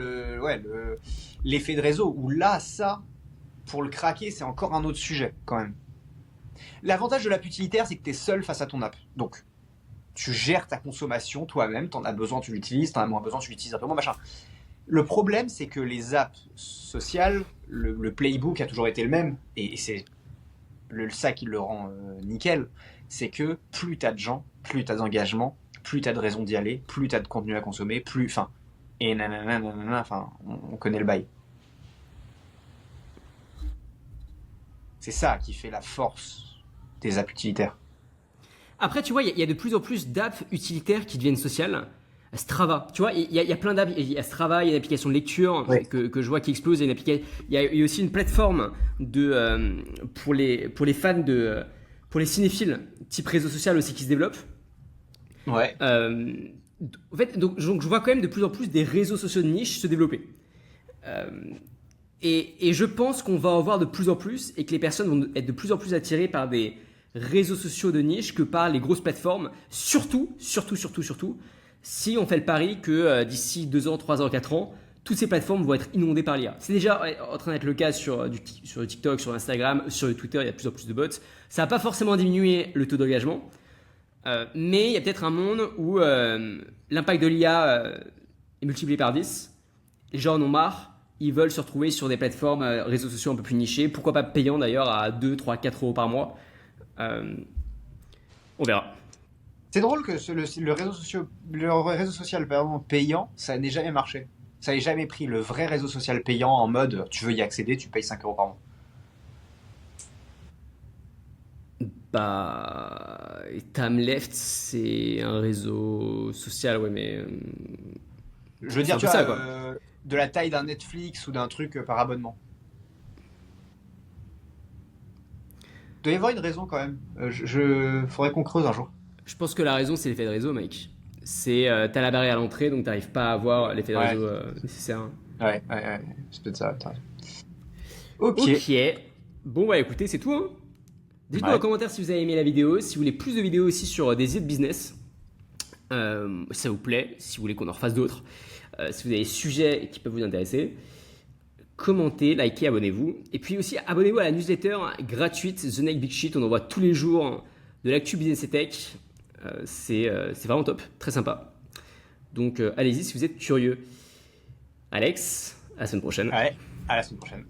l'effet de réseau, où là, ça, pour le craquer, c'est encore un autre sujet, quand même. L'avantage de l'app utilitaire, c'est que tu es seul face à ton app. Donc, tu gères ta consommation toi-même, t'en as besoin, tu l'utilises, t'en as moins besoin, tu l'utilises un peu moins, machin. Le problème, c'est que les apps sociales, le playbook a toujours été le même, et c'est ça qui le rend nickel, c'est que plus t'as de gens, plus t'as d'engagement, plus t'as de raisons d'y aller, plus t'as de contenu à consommer, plus, enfin, et nanana, nanana, enfin, on connaît le bail. C'est ça qui fait la force des apps utilitaires. Après, tu vois, il y a de plus en plus d'apps utilitaires qui deviennent sociales. Strava, tu vois, il y a plein d'apps. Il y a Strava, il y a une application de lecture Ouais. que je vois qui explose. Il y a aussi une plateforme pour les fans pour les cinéphiles, type réseau social aussi qui se développe. Ouais. Euh, En fait, donc, je vois quand même de plus en plus des réseaux sociaux de niche se développer. Euh, et je pense qu'on va en voir de plus en plus et que les personnes vont être de plus en plus attirées par des réseaux sociaux de niche que par les grosses plateformes. Surtout, si on fait le pari que d'ici 2 ans, 3 ans, 4 ans, toutes ces plateformes vont être inondées par l'IA. C'est déjà en train d'être le cas sur TikTok, sur Instagram, sur Twitter, il y a de plus en plus de bots. Ça va pas forcément diminuer le taux d'engagement, mais il y a peut-être un monde où l'impact de l'IA est multiplié par 10. Les gens en ont marre. Ils veulent se retrouver sur des plateformes, réseaux sociaux un peu plus nichés. Pourquoi pas payants d'ailleurs à 2, 3, 4 euros par mois. Euh, on verra. C'est drôle que le réseau social pardon, payant, ça n'ait jamais marché. Ça n'ait jamais pris le vrai réseau social payant en mode tu veux y accéder, tu payes 5 € par mois. Bah, Timeleft, c'est un réseau social, ouais, mais Je veux c'est dire, un tu peu vois, ça, quoi. de la taille d'un Netflix ou d'un truc par abonnement. Il doit y avoir une raison quand même. Faudrait qu'on creuse un jour. Je pense que la raison, c'est l'effet de réseau, mec. T'as la barrière à l'entrée, donc t'arrives pas à avoir l'effet de Ouais, réseau nécessaire. ouais. C'est peut-être ça, t'as raison. Ok. Ok. Bon, bah écoutez, c'est tout, hein. Dites-nous en Ouais. commentaire si vous avez aimé la vidéo, si vous voulez plus de vidéos aussi sur des idées de business, si ça vous plaît, si vous voulez qu'on en refasse d'autres, si vous avez des sujets qui peuvent vous intéresser, commentez, likez, abonnez-vous. Et puis aussi, abonnez-vous à la newsletter gratuite The Next Big Shit. On envoie tous les jours de l'actu business et tech. C'est vraiment top, très sympa. Donc allez-y si vous êtes curieux. Alex, à la semaine prochaine. Ouais, à la semaine prochaine.